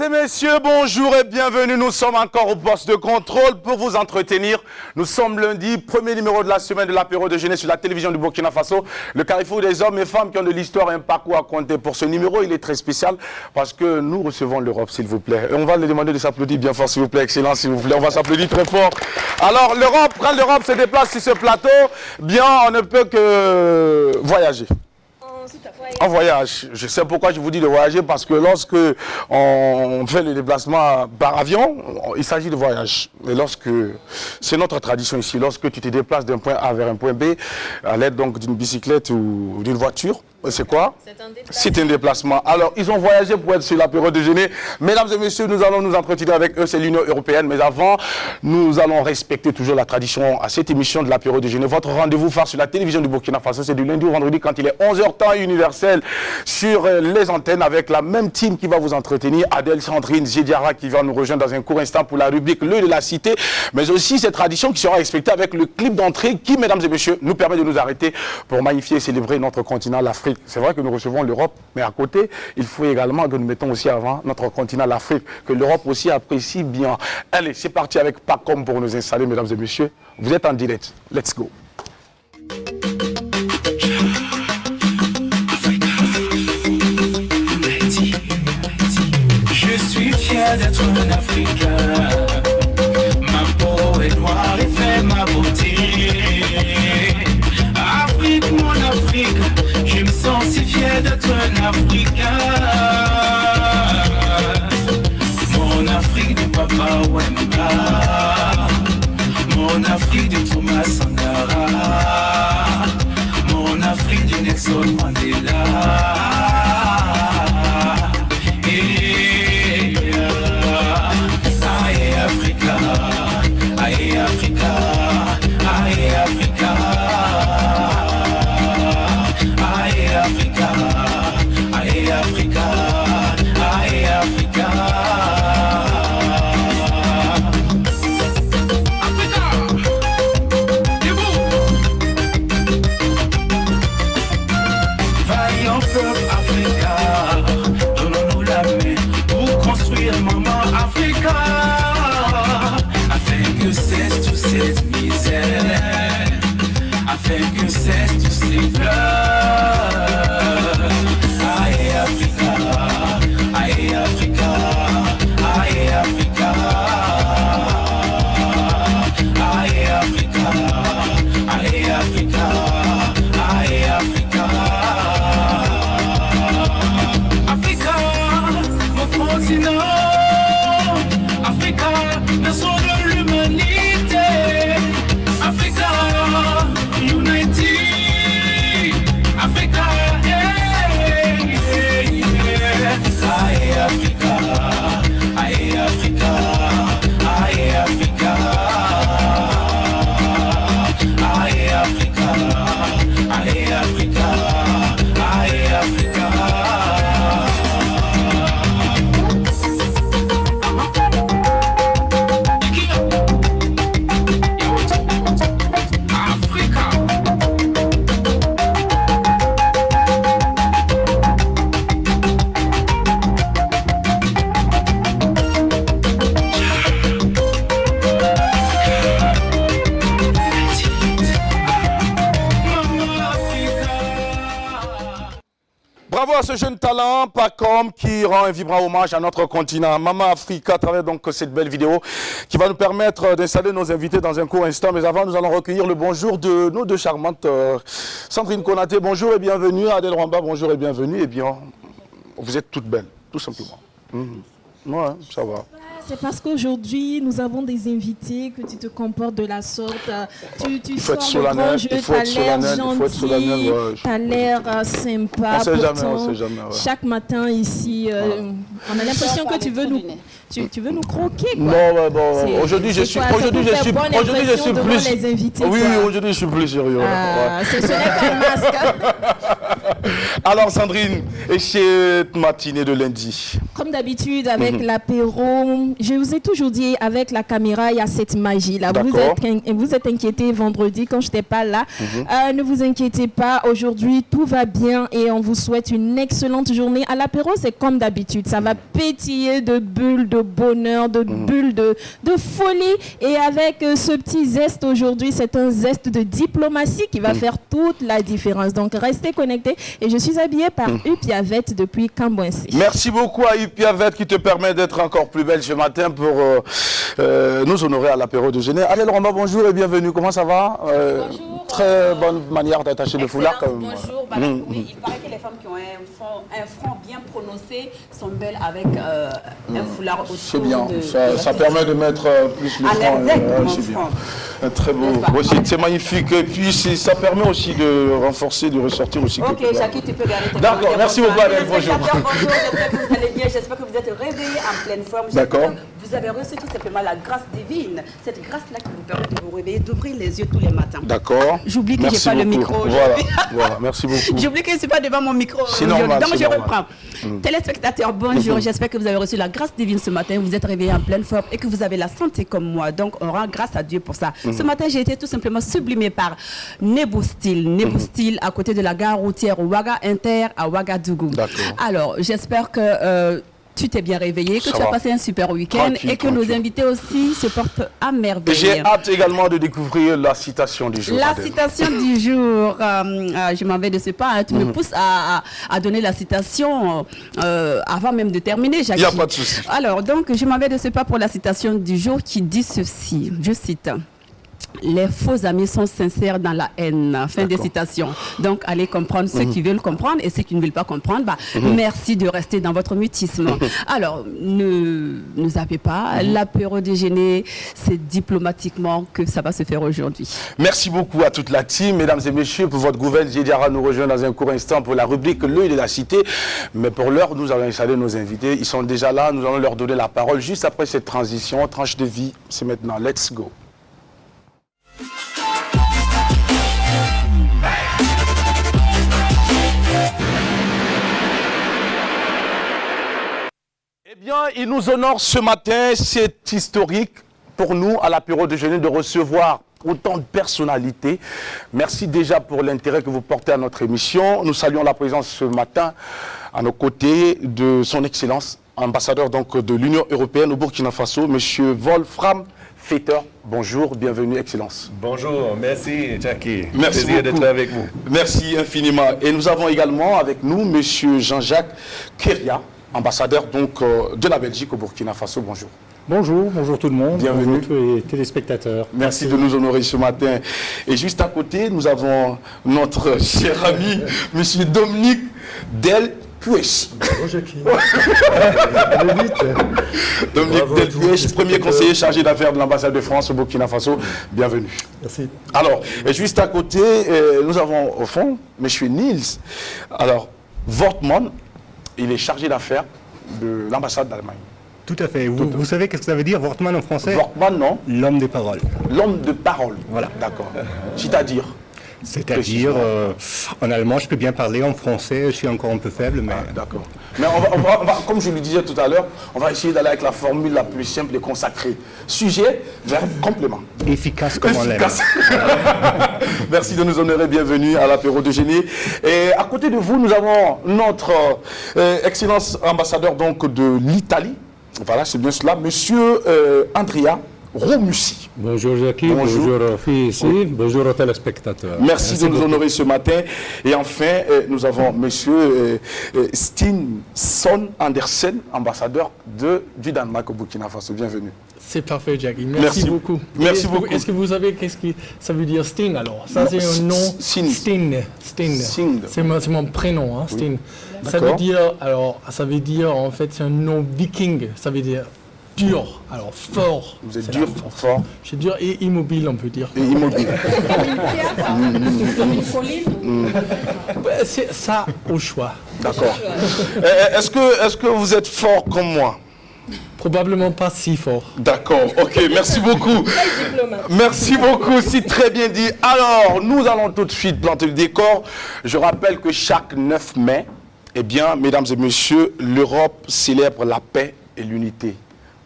et messieurs, bonjour et bienvenue. Nous sommes encore au poste de contrôle pour vous entretenir. Nous sommes lundi, premier numéro de la semaine de l'apéro de jeunesse sur la télévision du Burkina Faso. Le carrefour des hommes et femmes qui ont de l'histoire et un parcours à compter. Pour ce numéro, il est très spécial parce que nous recevons l'Europe, s'il vous plaît. Et on va lui demander de s'applaudir bien fort, s'il vous plaît. Excellent, s'il vous plaît. On va s'applaudir très fort. Alors, l'Europe, quand l'Europe se déplace sur ce plateau, bien, on ne peut que voyager. En voyage. Je sais pourquoi je vous dis de voyager, parce que lorsque on fait le déplacement par avion, il s'agit de voyage. Et lorsque, c'est notre tradition ici, lorsque tu te déplaces d'un point A vers un point B, à l'aide donc d'une bicyclette ou d'une voiture, c'est quoi? C'est un déplacement. Alors, ils ont voyagé pour être sur l'apéro déjeuner. Mesdames et messieurs, nous allons nous entretenir avec eux, c'est l'Union européenne. Mais avant, nous allons respecter toujours la tradition à cette émission de l'apéro déjeuner. Votre rendez-vous phare sur la télévision du Burkina Faso, c'est du lundi au vendredi quand il est 11h temps universel sur les antennes avec la même team qui va vous entretenir. Adèle Sandrine Zediara qui va nous rejoindre dans un court instant pour la rubrique Le de la Cité. Mais aussi cette tradition qui sera respectée avec le clip d'entrée qui, mesdames et messieurs, nous permet de nous arrêter pour magnifier et célébrer notre continent, l'Afrique. C'est vrai que nous recevons l'Europe, mais à côté, il faut également que nous mettons aussi avant notre continent, l'Afrique, que l'Europe aussi apprécie bien. Allez, c'est parti avec Pacom pour nous installer, mesdames et messieurs. Vous êtes en direct. Let's go. Je suis fier d'être un Africain. Ma peau est noire et fait ma beauté. Afrique, mon Afrique, je me sens si fier d'être un Africain. Mon Afrique du Papa Wemba, mon Afrique du Thomas Sankara, mon Afrique du Nelson Mandela. Aïe Africa, aïe Africa, aïe Africa. Aïe Africa, aïe Africa, aïe Africa. Africa, debout. Vaillant peuple Africa, donnons-nous la main pour construire maman Africa, afin que cesse toute cette misère, afin que cesse tous ces pleurs. Aïe Africa, aïe Africa, aïe Africa, aïe Africa, aïe Africa, aïe Africa. Africa, mon continent, Africa, nation de l'humanité. Africa, unity. Africa, yeah, yeah, yeah. Aïe Africa, aïe Africa, aïe Africa, aïe Africa, aïe Africa, aïe Africa. Bravo à ce jeune talent, Pacom, qui rend un vibrant hommage à notre continent. Maman Africa, à travers donc cette belle vidéo qui va nous permettre d'installer nos invités dans un court instant. Mais avant, nous allons recueillir le bonjour de nos deux charmantes. Sandrine Konaté, bonjour et bienvenue. Adèle Rwamba, bonjour et bienvenue. Eh bien, vous êtes toutes belles, tout simplement. Ouais, ça va. C'est parce qu'aujourd'hui, nous avons des invités que tu te comportes de la sorte. Tu faut être sors le grand jeu, tu as l'air gentil, tu as l'air sympa. On sait jamais. Ouais. Chaque matin ici, on a l'impression que tu veux nous croquer. Quoi. Non, bon, aujourd'hui je suis plus les invités, oui, aujourd'hui je suis plus sérieux. Ce n'est qu'un masque. Alors Sandrine, et cette matinée de lundi? Comme d'habitude, avec l'apéro, je vous ai toujours dit, avec la caméra, il y a cette magie-là. Vous êtes inquiétés vendredi quand je n'étais pas là. Ne vous inquiétez pas, aujourd'hui, tout va bien et on vous souhaite une excellente journée. À l'apéro, c'est comme d'habitude. Ça va pétiller de bulles de bonheur, de bulles de folie. Et avec ce petit zeste aujourd'hui, c'est un zeste de diplomatie qui va faire toute la différence. Donc, restez connectés. Et je suis habillée par Upiavette depuis Cambouensi. Merci beaucoup à Upiavette qui te permet d'être encore plus belle ce matin pour nous honorer à l'apéro de Genève. Allez Laurent, bonjour et bienvenue. Comment ça va? Bonjour. Très bonne manière d'attacher le foulard. Bonjour. Oui, il paraît que les femmes qui ont un front bien prononcé sont belles avec un foulard autour. C'est bien, ça permet de mettre plus le front. C'est bien. Très beau. C'est magnifique. Et puis ça permet aussi de renforcer, de ressortir aussi. Ok, Jackie, tu peux garder tes D'accord, merci beaucoup. Bonjour. Bonjour, j'espère que vous allez bien. J'espère que vous êtes réveillés en pleine forme. D'accord. Vous avez reçu tout simplement la grâce divine. Cette grâce-là qui vous permet de vous réveiller, d'ouvrir les yeux tous les matins. D'accord. J'oublie que je n'ai pas le micro. Voilà, merci beaucoup. J'oublie que je ne suis pas devant mon micro. C'est normal. Donc je reprends. Téléspectateurs, bonjour. J'espère que vous avez reçu la grâce divine ce matin. Vous êtes réveillés en pleine forme et que vous avez la santé comme moi. Donc on rend grâce à Dieu pour ça. Ce matin, j'ai été tout simplement sublimée par Nebustil. Nebustil à côté de la gare routière Ouaga Inter à Ouagadougou. Alors, j'espère que tu t'es bien réveillé, que tu as passé un super week-end et que nos invités aussi se portent à merveille. J'ai hâte également de découvrir la citation du jour. La citation du jour, je m'en vais de ce pas, hein, tu me pousses à donner la citation avant même de terminer, Jackie. Il n'y a pas de souci. Alors, donc, je m'en vais de ce pas pour la citation du jour qui dit ceci, je cite. Les faux amis sont sincères dans la haine. Fin de citation. Donc, allez comprendre ceux qui veulent comprendre et ceux qui ne veulent pas comprendre. Merci de rester dans votre mutisme. Alors, ne zappez pas. L'apéro déjeuner, c'est diplomatiquement que ça va se faire aujourd'hui. Merci beaucoup à toute la team, mesdames et messieurs, pour votre gouverne. Diara nous rejoint dans un court instant pour la rubrique L'œil de la cité. Mais pour l'heure, nous allons installer nos invités. Ils sont déjà là. Nous allons leur donner la parole juste après cette transition. Tranche de vie, c'est maintenant. Let's go. Eh bien, il nous honore ce matin, c'est historique pour nous à l'apéro déjeuner de recevoir autant de personnalités. Merci déjà pour l'intérêt que vous portez à notre émission. Nous saluons la présence ce matin à nos côtés de son Excellence, ambassadeur donc de l'Union européenne au Burkina Faso, Monsieur Wolfram Feiter. Bonjour, bienvenue, Excellence. Bonjour, merci Jackie. Merci plaisir d'être avec vous. Merci infiniment. Et nous avons également avec nous Monsieur Jean-Jacques Keria, ambassadeur donc de la Belgique au Burkina Faso. Bonjour. Bonjour, bonjour tout le monde. Bienvenue. Bonjour tous les téléspectateurs. Merci de nous honorer ce matin. Et juste à côté, nous avons notre cher ami, Monsieur Dominique Delpuech. Bonjour Jackie. Dominique Delpuech, premier conseiller chargé d'affaires de l'ambassade de France au Burkina Faso. Bienvenue. Merci. Alors, et juste à côté, nous avons au fond Monsieur Niels. Alors, Wortmann, il est chargé d'affaires de l'ambassade d'Allemagne. Tout à fait. Vous savez qu'est-ce que ça veut dire, Wortmann en français? Wortmann, non? L'homme des paroles. L'homme de parole. Voilà. D'accord. C'est-à-dire? C'est-à-dire, en allemand, je peux bien parler, en français, je suis encore un peu faible, mais... D'accord. Mais on va, comme je le disais tout à l'heure, on va essayer d'aller avec la formule la plus simple et consacrée. Sujet, verbe, complément. Efficace comme on l'aime. Merci de nous honorer, bienvenue à l'apéro déjeuner. Et à côté de vous, nous avons notre excellence ambassadeur donc de l'Italie. Voilà, c'est bien cela, Monsieur Andrea Romussi. Bonjour Jackie, bonjour filles ici, bonjour aux téléspectateurs. Merci de nous honorer ce matin. Et enfin, nous avons Monsieur Stinson Andersen, ambassadeur du Danemark au Burkina Faso. Bienvenue. C'est parfait, Jackie. Merci beaucoup. Merci beaucoup. Est-ce que vous savez qu'est-ce que ça veut dire Sting alors? Ça, c'est un nom. Sting. C'est mon prénom, hein, Sting. Oui. Ça veut dire, en fait, c'est un nom viking. Ça veut dire dur, alors fort. Vous êtes dur, fort. Je suis dur et immobile, on peut dire. Et immobile. C'est ça au choix. D'accord. Est-ce que vous êtes fort comme moi? Probablement pas si fort. D'accord, ok, merci beaucoup. Merci beaucoup, c'est très bien dit. Alors, nous allons tout de suite planter le décor. Je rappelle que chaque 9 mai, eh bien, mesdames et messieurs, l'Europe célèbre la paix et l'unité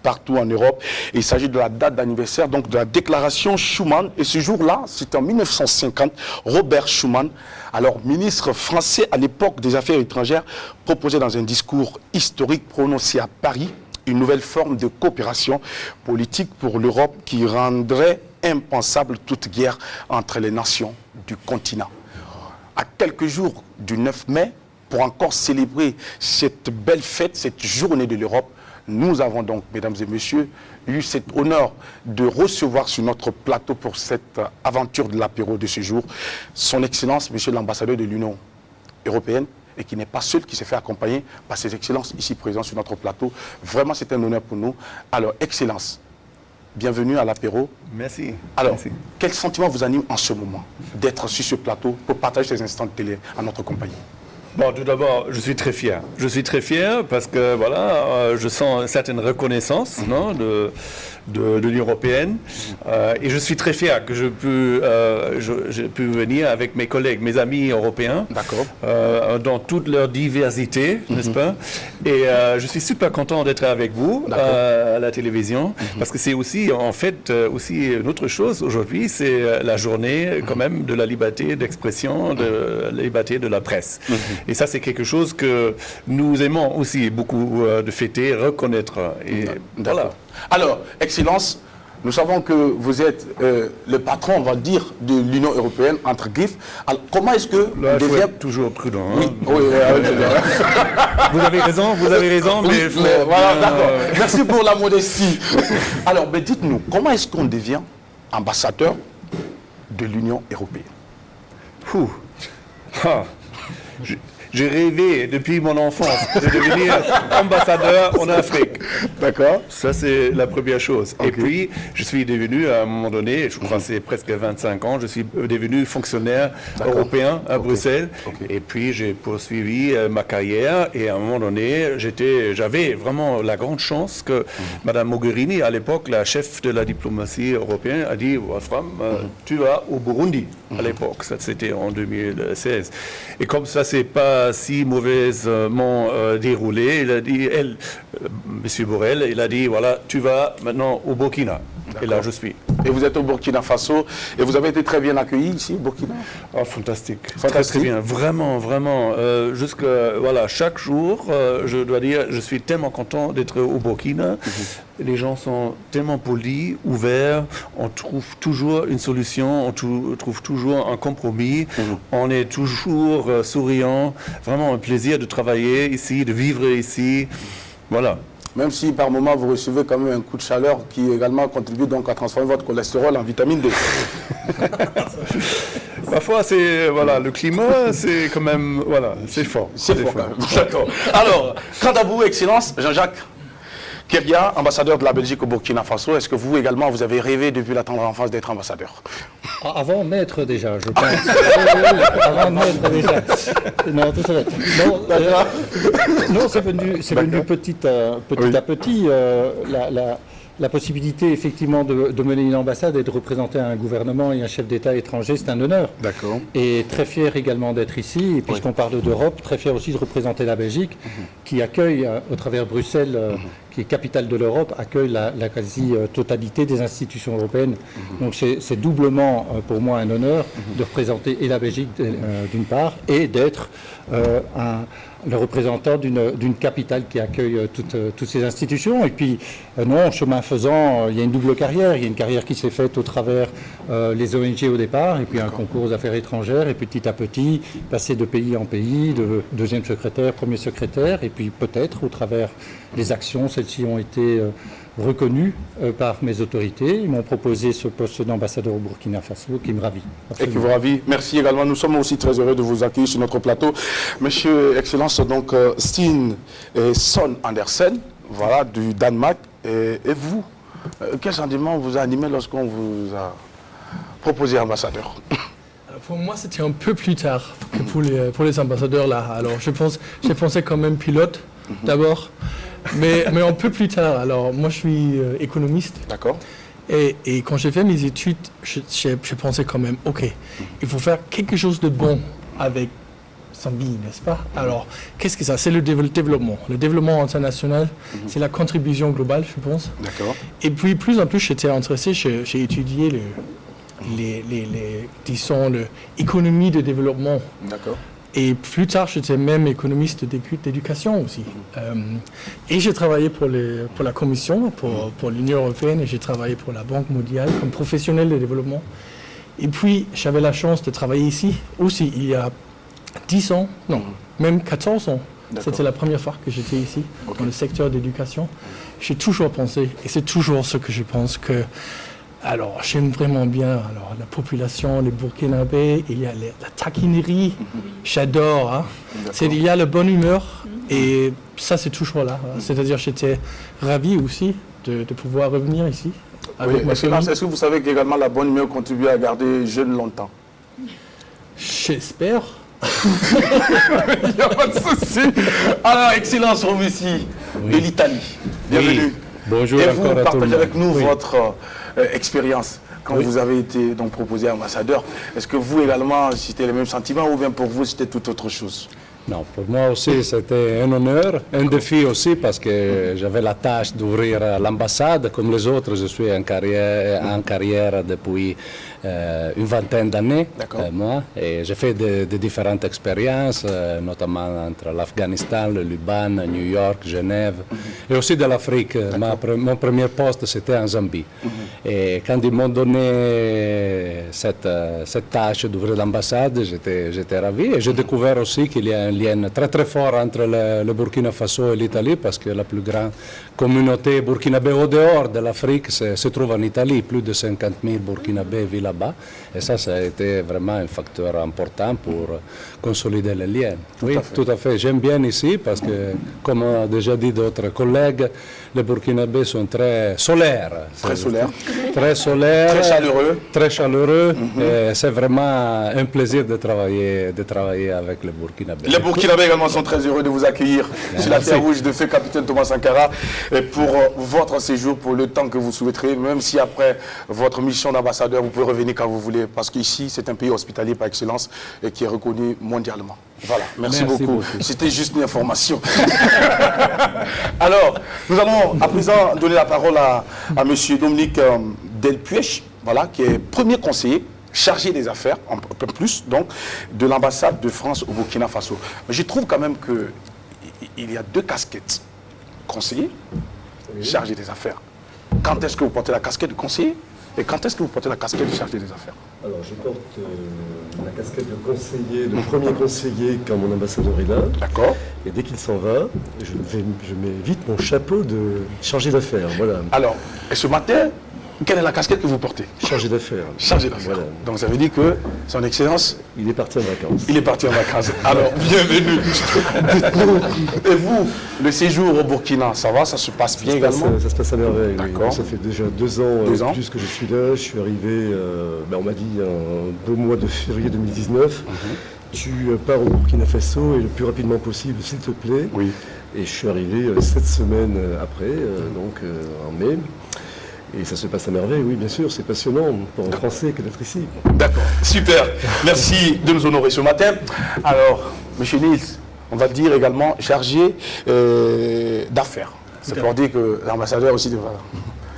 partout en Europe. Et il s'agit de la date d'anniversaire, donc de la déclaration Schuman. Et ce jour-là, c'était en 1950, Robert Schuman, alors ministre français à l'époque des Affaires étrangères, proposait dans un discours historique prononcé à Paris une nouvelle forme de coopération politique pour l'Europe qui rendrait impensable toute guerre entre les nations du continent. À quelques jours du 9 mai, pour encore célébrer cette belle fête, cette journée de l'Europe, nous avons donc, mesdames et messieurs, eu cet honneur de recevoir sur notre plateau pour cette aventure de l'apéro de ce jour, son Excellence, Monsieur l'ambassadeur de l'Union européenne, et qui n'est pas seul, qui s'est fait accompagner par ses excellences ici présents sur notre plateau. Vraiment, c'est un honneur pour nous. Alors, Excellence, bienvenue à l'apéro. Merci. Alors, Merci. quel sentiment vous anime en ce moment d'être sur ce plateau pour partager ces instants de télé à notre compagnie? Bon, tout d'abord, je suis très fier. Je suis très fier parce que, voilà, je sens une certaine reconnaissance non, de l'Union européenne. Et je suis très fier que je peux venir avec mes collègues, mes amis européens, dans toute leur diversité, n'est-ce pas? Et je suis super content d'être avec vous à la télévision, parce que c'est aussi, en fait, aussi une autre chose aujourd'hui, c'est la journée quand même de la liberté d'expression, de la liberté de la presse. Et ça, c'est quelque chose que nous aimons aussi beaucoup de fêter, reconnaître. Et voilà. Alors, Excellence, nous savons que vous êtes le patron, on va dire, de l'Union européenne, entre griffes. Alors, comment est-ce que... Là, il faut être toujours prudent. Hein. Oui, vous avez raison, mais... voilà, d'accord. Merci pour la modestie. Alors, mais dites-nous, comment est-ce qu'on devient ambassadeur de l'Union européenne? J'ai rêvé depuis mon enfance de devenir ambassadeur en Afrique. D'accord. Ça, c'est la première chose. Okay. Et puis, je suis devenu, à un moment donné, je crois que c'est presque 25 ans, je suis devenu fonctionnaire européen à Bruxelles. Et puis, j'ai poursuivi ma carrière. Et à un moment donné, j'avais vraiment la grande chance que Madame Mogherini, à l'époque, la chef de la diplomatie européenne, a dit, Wolfram, tu vas au Burundi, à l'époque. Ça, c'était en 2016. Et comme ça, c'est pas si mauvaisement déroulé. Il a dit, M. Borrell, il a dit, voilà, tu vas maintenant au Burkina. Et là, je suis. Et vous êtes au Burkina Faso, et vous avez été très bien accueilli ici, au Burkina? Oh, fantastique. Très, très bien. Vraiment, vraiment. Voilà, chaque jour, je dois dire, je suis tellement content d'être au Burkina. Les gens sont tellement polis, ouverts. On trouve toujours une solution, on trouve toujours un compromis. On est toujours souriant. Vraiment un plaisir de travailler ici, de vivre ici. Voilà. Même si par moment vous recevez quand même un coup de chaleur qui également contribue donc à transformer votre cholestérol en vitamine D. Parfois, c'est voilà, le climat, c'est quand même voilà, c'est fort. C'est fort. D'accord. Alors, quant à vous, Excellence, Jean-Jacques Keria, ambassadeur de la Belgique au Burkina Faso, est-ce que vous également, vous avez rêvé depuis la tendre enfance d'être ambassadeur? Avant naître déjà, je pense. Avant naître déjà. Non, tout ça va. Non, c'est venu petit à petit. La possibilité, effectivement, de mener une ambassade et de représenter un gouvernement et un chef d'État étranger, c'est un honneur. D'accord. Et très fier également d'être ici. Et puisqu'on parle d'Europe, très fier aussi de représenter la Belgique, qui accueille, au travers de Bruxelles, qui est capitale de l'Europe, accueille la quasi-totalité des institutions européennes. Donc c'est doublement, pour moi, un honneur de représenter et la Belgique, d'une part, et d'être le représentant d'une capitale qui accueille toutes ces institutions. Et puis, non, chemin faisant, il y a une double carrière. Il y a une carrière qui s'est faite au travers les ONG au départ, et puis un concours aux affaires étrangères, et petit à petit, passer de pays en pays, de deuxième secrétaire, premier secrétaire, et puis peut-être au travers des actions, celles-ci ont été reconnues par mes autorités. Ils m'ont proposé ce poste d'ambassadeur au Burkina Faso qui me ravit. Absolument. Et qui vous ravit. Merci également. Nous sommes aussi très heureux de vous accueillir sur notre plateau. Monsieur Excellence, donc Steen et Son Andersen, voilà, du Danemark. Et vous, quel sentiment vous a animé lorsqu'on vous a proposé ambassadeur? Pour moi, c'était un peu plus tard que pour les ambassadeurs là. Alors, j'ai pensé quand même pilote d'abord. mais un peu plus tard. Alors, moi, je suis économiste. D'accord. Et quand j'ai fait mes études, je pensais quand même, OK, il faut faire quelque chose de bon avec Zambie, n'est-ce pas? Alors, qu'est-ce que ça? C'est le développement. Le développement international, c'est la contribution globale, je pense. D'accord. Et puis, plus en plus, j'étais intéressé, j'ai étudié disons, l'économie de développement. D'accord. Et plus tard, j'étais même économiste d'éducation aussi. Et j'ai travaillé pour la Commission, pour l'Union européenne, et j'ai travaillé pour la Banque mondiale comme professionnel de développement. Et puis, j'avais la chance de travailler ici aussi, il y a 10 ans, non, même 14 ans. C'était la première fois que j'étais ici, dans le secteur d'éducation. J'ai toujours pensé, et c'est toujours ce que je pense, que alors, j'aime vraiment bien la population, les Burkinabés, il y a la taquinerie, j'adore. Hein. Il y a la bonne humeur, et ça, c'est toujours là. Hein. C'est-à-dire, j'étais ravi aussi de pouvoir revenir ici. Avec ma famille. Est-ce que vous savez qu'également la bonne humeur contribue à garder jeune longtemps? J'espère. Il n'y a pas de souci. Alors, Excellence Romussi de l'Italie. Bienvenue. Oui. Bonjour et encore vous à tout le partagez monde. avec nous votre expérience quand vous avez été donc proposé ambassadeur. Est-ce que vous également, c'était les mêmes sentiments ou bien pour vous, c'était tout autre chose? Non, pour moi aussi, c'était un honneur, un défi aussi, parce que j'avais la tâche d'ouvrir l'ambassade. Comme les autres, je suis en carrière depuis une vingtaine d'années, moi, et j'ai fait de différentes expériences, notamment entre l'Afghanistan, le Liban, New York, Genève, et aussi de l'Afrique. Mon premier poste, c'était en Zambie. Et quand ils m'ont donné cette tâche d'ouvrir l'ambassade, j'étais ravi, et j'ai découvert aussi qu'il y a un lien très très fort entre le Burkina Faso et l'Italie, parce que la plus grande communauté burkinabé au dehors de l'Afrique se trouve en Italie. Plus de 50 000 Burkinabés vivent là-bas, et ça a été vraiment un facteur important pour consolider les liens. Tout à fait. J'aime bien ici parce que, comme ont déjà dit d'autres collègues, les Burkinabés sont très solaires. Très solaires. Très solaires. Très chaleureux. Très chaleureux. C'est vraiment un plaisir de travailler avec les Burkinabés. Les Burkinabés également sont très heureux de vous accueillir sur la terre rouge de feu capitaine Thomas Sankara et pour votre séjour, pour le temps que vous souhaiterez, même si après votre mission d'ambassadeur, vous pouvez revenir quand vous voulez, parce qu'ici, c'est un pays hospitalier par excellence et qui est reconnu mondialement. Voilà, merci beaucoup. C'était juste une information. Alors, nous allons à présent donner la parole à M. Dominique Delpuech, voilà, qui est premier conseiller chargé des affaires, un peu plus, donc, de l'ambassade de France au Burkina Faso. Mais je trouve quand même qu'il y a deux casquettes. Conseiller, chargé des affaires. Quand est-ce que vous portez la casquette de conseiller et quand est-ce que vous portez la casquette de chargé des affaires? Alors, je porte la casquette de conseiller, de premier conseiller quand mon ambassadeur est là. D'accord. Et dès qu'il s'en va, je mets vite mon chapeau de chargé d'affaires. Voilà. Alors, et ce matin, quelle est la casquette que vous portez? Chargé d'affaires. Chargé d'affaires. Voilà. Donc ça veut dire que son excellence... Il est parti en vacances. Il est parti en vacances. Alors, bienvenue. Et vous, le séjour au Burkina, ça va? Ça se passe bien également? Ça se passe à merveille. D'accord. Oui. Ça fait déjà 2 ans, plus que je suis là. Je suis arrivé, on m'a dit, en 2 mois de février 2019. Tu pars au Burkina Faso et le plus rapidement possible, s'il te plaît. Oui. Et je suis arrivé 7 semaines après, donc en mai. Et ça se passe à merveille, oui, bien sûr, c'est passionnant pour un Français que d'être ici. D'accord, super. Merci de nous honorer ce matin. Alors, M. Nils, on va dire également chargé d'affaires. C'est pour dire que l'ambassadeur aussi...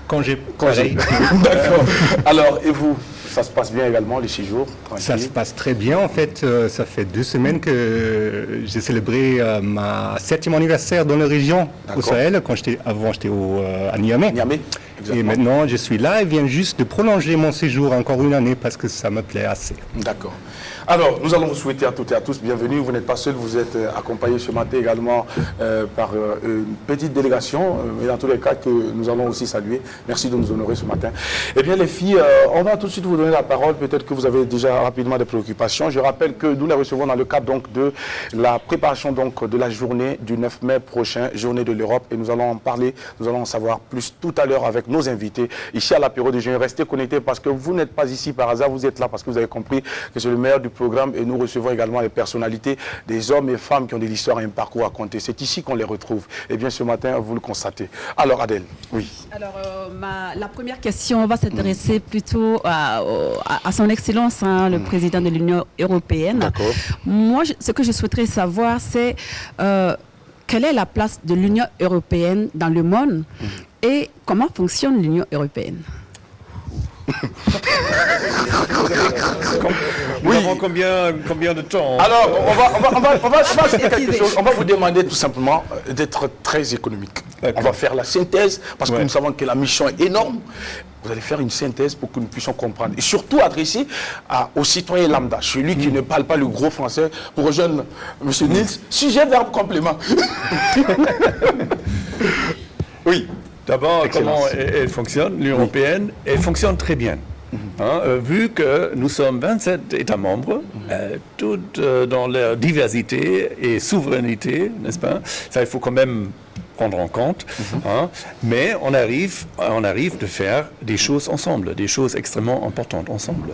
Congé. D'accord. Alors, et vous, ça se passe bien également, les 6 jours? Ça se passe très bien. En fait, ça fait 2 semaines que j'ai célébré ma 7e anniversaire dans la région, au Sahel. Avant, j'étais à Niamey. Et maintenant, je suis là et viens juste de prolonger mon séjour encore une année parce que ça me plaît assez. D'accord. Alors, nous allons vous souhaiter à toutes et à tous bienvenue. Vous n'êtes pas seul, vous êtes accompagné ce matin également par une petite délégation, mais dans tous les cas que nous allons aussi saluer. Merci de nous honorer ce matin. Eh bien, les filles, on va tout de suite vous donner la parole. Peut-être que vous avez déjà rapidement des préoccupations. Je rappelle que nous les recevons dans le cadre donc, de la préparation donc, de la journée du 9 mai prochain, journée de l'Europe. Et nous allons en parler, nous allons en savoir plus tout à l'heure avec nos invités ici à l'apéro déjeuner. Restez connectés parce que vous n'êtes pas ici par hasard, vous êtes là parce que vous avez compris que c'est le meilleur du programme et nous recevons également les personnalités, des hommes et femmes qui ont de l'histoire et un parcours à compter. C'est ici qu'on les retrouve. Et bien ce matin, vous le constatez. Alors Adèle, oui. Alors la première question va s'intéresser plutôt à son Excellence, hein, le président de l'Union européenne. D'accord. Moi, ce que je souhaiterais savoir, c'est quelle est la place de l'Union européenne dans le monde et comment fonctionne l'Union européenne. Nous avons combien de temps? Alors, on va vous demander tout simplement d'être très économique. On va faire la synthèse parce que nous savons que la mission est énorme. Vous allez faire une synthèse pour que nous puissions comprendre. Et surtout adressée aux citoyens lambda, celui qui ne parle pas le gros français, pour rejoindre M. Nils, sujet, verbe, complément. Oui. D'abord, comment elle fonctionne, l'Union européenne? Elle fonctionne très bien. Vu que nous sommes 27 États membres, toutes dans leur diversité et souveraineté, n'est-ce pas? Ça, il faut quand même prendre en compte, mais on arrive de faire des choses ensemble, des choses extrêmement importantes ensemble.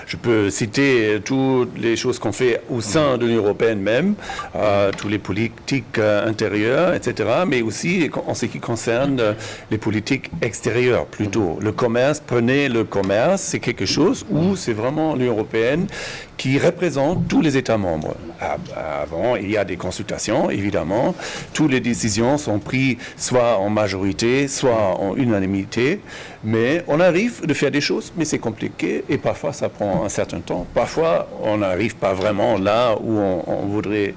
Je peux citer toutes les choses qu'on fait au sein de l'Union européenne même, toutes les politiques intérieures, etc., mais aussi en ce qui concerne les politiques extérieures plutôt. Le commerce, prenez le commerce, c'est quelque chose où c'est vraiment l'Union européenne qui représente tous les États membres. Avant, il y a des consultations, évidemment. Toutes les décisions sont prises soit en majorité, soit en unanimité. Mais on arrive de faire des choses, mais c'est compliqué et parfois ça prend un certain temps. Parfois, on n'arrive pas vraiment là où on voudrait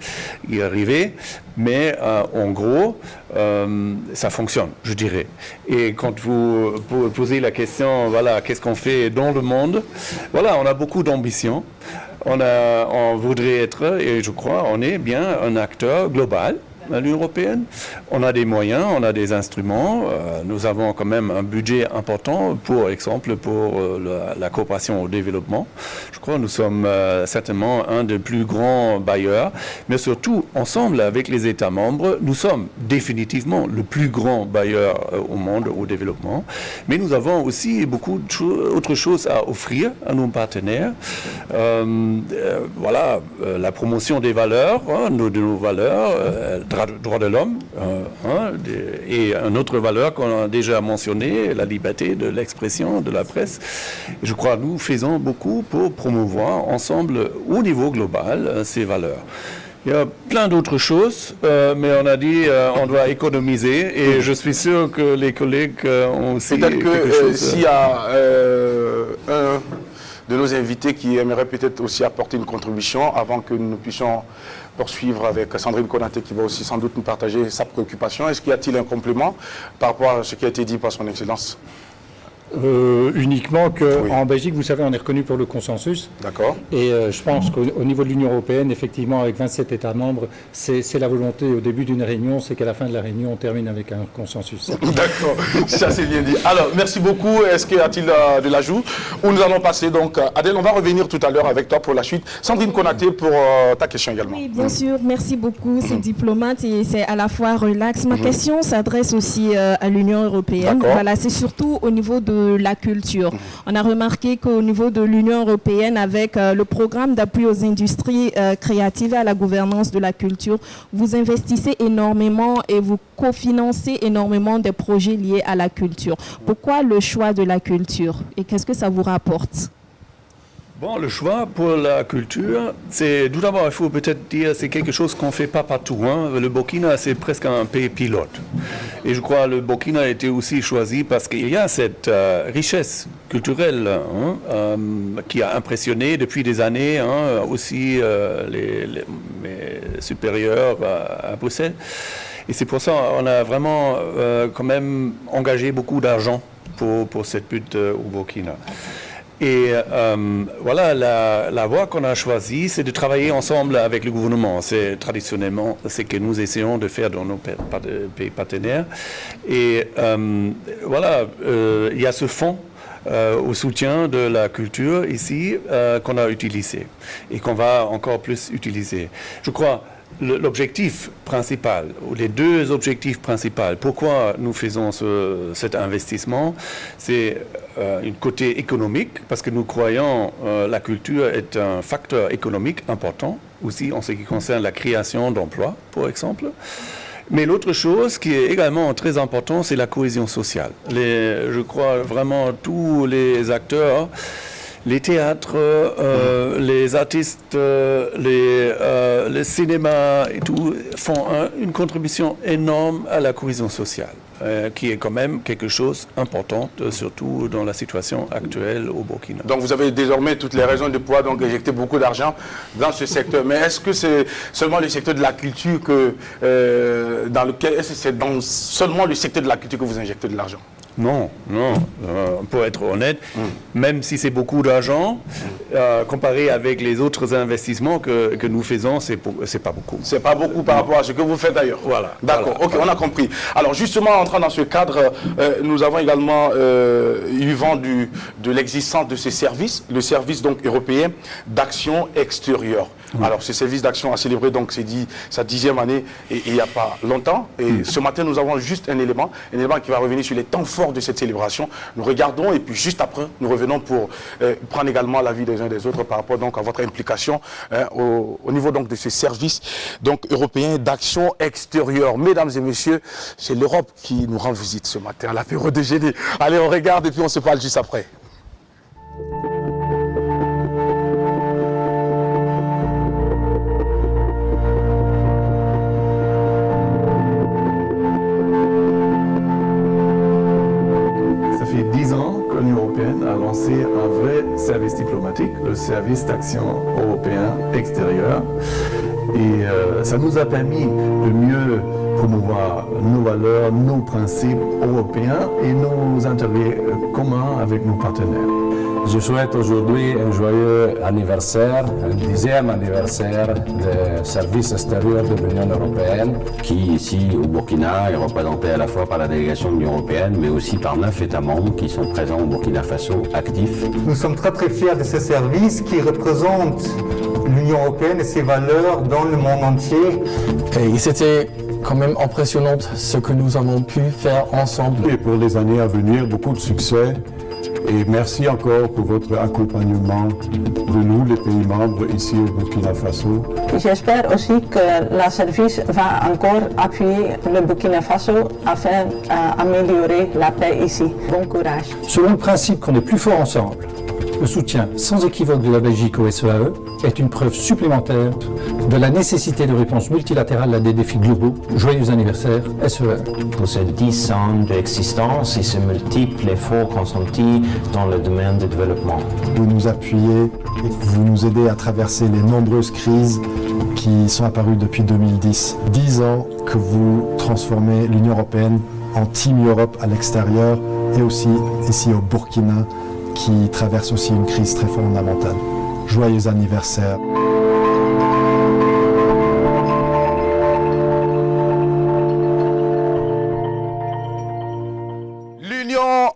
y arriver. Mais en gros, ça fonctionne, je dirais. Et quand vous posez la question, voilà, qu'est-ce qu'on fait dans le monde? Voilà, on a beaucoup d'ambition. On voudrait être, et je crois, on est bien un acteur global à l'Union européenne. On a des moyens, on a des instruments. Nous avons quand même un budget important, pour exemple, pour la coopération au développement. Je crois que nous sommes certainement un des plus grands bailleurs, mais surtout, ensemble avec les États membres, nous sommes définitivement le plus grand bailleur au monde au développement. Mais nous avons aussi beaucoup d'autres choses à offrir à nos partenaires. Voilà, la promotion des valeurs, de nos valeurs, droits de l'homme, et une autre valeur qu'on a déjà mentionnée, la liberté de l'expression, de la presse. Et je crois que nous faisons beaucoup pour promouvoir ensemble, au niveau global, ces valeurs. Il y a plein d'autres choses, mais on a dit on doit économiser, et je suis sûr que les collègues ont aussi peut-être quelque chose. S'il y a un de nos invités qui aimerait peut-être aussi apporter une contribution avant que nous puissions poursuivre avec Sandrine Konaté qui va aussi sans doute nous partager sa préoccupation. Est-ce qu'il y a-t-il un complément par rapport à ce qui a été dit par son Excellence? Uniquement qu'en Belgique, vous savez, on est reconnu pour le consensus. D'accord. Et je pense qu'au niveau de l'Union européenne, effectivement, avec 27 États membres, c'est la volonté au début d'une réunion, c'est qu'à la fin de la réunion, on termine avec un consensus. D'accord, ça c'est bien dit. Alors, merci beaucoup. Est-ce qu'il y a-t-il de l'ajout? Ou nous allons passer donc, Adèle, on va revenir tout à l'heure avec toi pour la suite. Sandrine Konaté pour ta question également. Oui, bien sûr, merci beaucoup. C'est diplomate et c'est à la fois relax. Ma question s'adresse aussi à l'Union européenne. Voilà, c'est surtout au niveau de la culture. On a remarqué qu'au niveau de l'Union européenne, avec le programme d'appui aux industries créatives et à la gouvernance de la culture, vous investissez énormément et vous cofinancez énormément des projets liés à la culture. Pourquoi le choix de la culture et qu'est-ce que ça vous rapporte? Bon, le choix pour la culture, c'est tout d'abord, il faut peut-être dire, c'est quelque chose qu'on ne fait pas partout. Le Burkina, c'est presque un pays pilote. Et je crois que le Burkina a été aussi choisi parce qu'il y a cette richesse culturelle qui a impressionné depuis des années aussi mes supérieurs à Bruxelles. Et c'est pour ça qu'on a vraiment quand même engagé beaucoup d'argent pour cette but au Burkina. Et voilà, la voie qu'on a choisie, c'est de travailler ensemble avec le gouvernement. C'est traditionnellement ce que nous essayons de faire dans nos pays partenaires. Et voilà, il y a ce fonds au soutien de la culture ici qu'on a utilisé et qu'on va encore plus utiliser. Je crois l'objectif principal, ou les deux objectifs principaux, pourquoi nous faisons cet investissement, c'est un côté économique, parce que nous croyons la culture est un facteur économique important, aussi en ce qui concerne la création d'emplois, par exemple. Mais l'autre chose qui est également très importante, c'est la cohésion sociale. Je crois vraiment tous les acteurs, les théâtres, les artistes, les cinémas et tout font une contribution énorme à la cohésion sociale, qui est quand même quelque chose d'important, surtout dans la situation actuelle au Burkina. Donc vous avez désormais toutes les raisons de pouvoir donc injecter beaucoup d'argent dans ce secteur. Mais est-ce que c'est seulement le secteur de la culture dans lequel, est-ce que c'est dans seulement le secteur de la culture que vous injectez de l'argent? Non, pour être honnête, même si c'est beaucoup d'argent, comparé avec les autres investissements que nous faisons, c'est pas beaucoup. C'est pas beaucoup par rapport à ce que vous faites ailleurs. Voilà. D'accord, ok, on a compris. Alors justement, en entrant dans ce cadre, nous avons également eu vent de l'existence de ce service, le service donc européen d'action extérieure. Alors, ce service d'action a célébré donc sa 10e année et il n'y a pas longtemps. Et ce matin, nous avons juste un élément qui va revenir sur les temps forts de cette célébration. Nous regardons et puis juste après, nous revenons pour prendre également l'avis des uns des autres par rapport donc à votre implication au niveau donc de ce service donc européen d'action extérieure. Mesdames et messieurs, c'est l'Europe qui nous rend visite ce matin à l'apéro déjeuner. Allez, on regarde et puis on se parle juste après. a lancé un vrai service diplomatique, le service d'action européen extérieur. Et ça nous a permis de mieux promouvoir nos valeurs, nos principes européens et nos intérêts communs avec nos partenaires. Je souhaite aujourd'hui un joyeux anniversaire, un 10e anniversaire du service extérieur de l'Union européenne, qui ici au Burkina est représenté à la fois par la délégation de l'Union européenne, mais aussi par 9 États membres qui sont présents au Burkina Faso, actifs. Nous sommes très très fiers de ce service qui représente l'Union européenne et ses valeurs dans le monde entier. Et c'était quand même impressionnant ce que nous avons pu faire ensemble. Et pour les années à venir, beaucoup de succès. Et merci encore pour votre accompagnement de nous, les pays membres, ici au Burkina Faso. J'espère aussi que le service va encore appuyer le Burkina Faso afin d'améliorer la paix ici. Bon courage. Selon le principe qu'on est plus fort ensemble, le soutien sans équivoque de la Belgique au SEAE est une preuve supplémentaire de la nécessité de réponse multilatérale à des défis globaux. Joyeux anniversaire, SEAE. Pour ces 10 ans d'existence et ces multiples efforts consentis dans le domaine du développement. Vous nous appuyez et vous nous aidez à traverser les nombreuses crises qui sont apparues depuis 2010. 10 ans que vous transformez l'Union européenne en Team Europe à l'extérieur et aussi ici au Burkina, qui traverse aussi une crise très fondamentale. Joyeux anniversaire. L'Union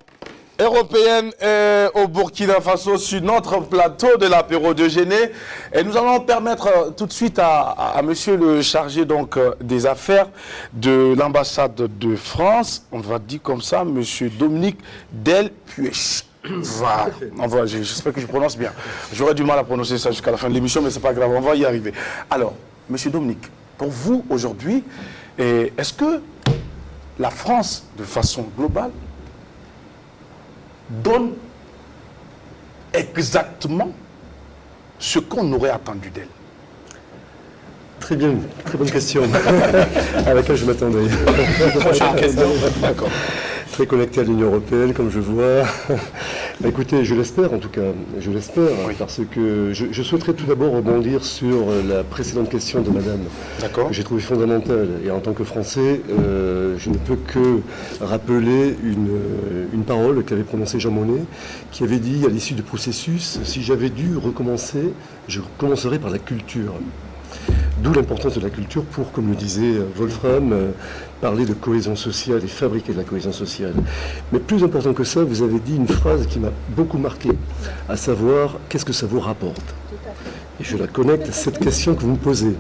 européenne est au Burkina Faso sur notre plateau de l'apéro déjeuner. Et nous allons permettre tout de suite à monsieur le chargé donc, des affaires de l'ambassade de France, on va dire comme ça, monsieur Dominique Delpuech. Voilà, j'espère que je prononce bien. J'aurais du mal à prononcer ça jusqu'à la fin de l'émission, mais c'est pas grave, on va y arriver. Alors, monsieur Dominique, pour vous aujourd'hui, est-ce que la France, de façon globale, donne exactement ce qu'on aurait attendu d'elle? Très bien, très bonne question, à laquelle je m'attendais. Prochaine question. D'accord. Très connecté à l'Union européenne, comme je vois. Écoutez, je l'espère en tout cas, je l'espère, oui. Parce que je souhaiterais tout d'abord rebondir sur la précédente question de madame, que j'ai trouvée fondamentale. Et en tant que Français, je ne peux que rappeler une parole qu'avait prononcée Jean Monnet, qui avait dit à l'issue du processus, si j'avais dû recommencer, je commencerais par la culture. D'où l'importance de la culture pour, comme le disait Wolfram, parler de cohésion sociale et fabriquer de la cohésion sociale. Mais plus important que ça, vous avez dit une phrase qui m'a beaucoup marqué, à savoir, qu'est-ce que ça vous rapporte? Et je la connecte à cette question que vous me posez.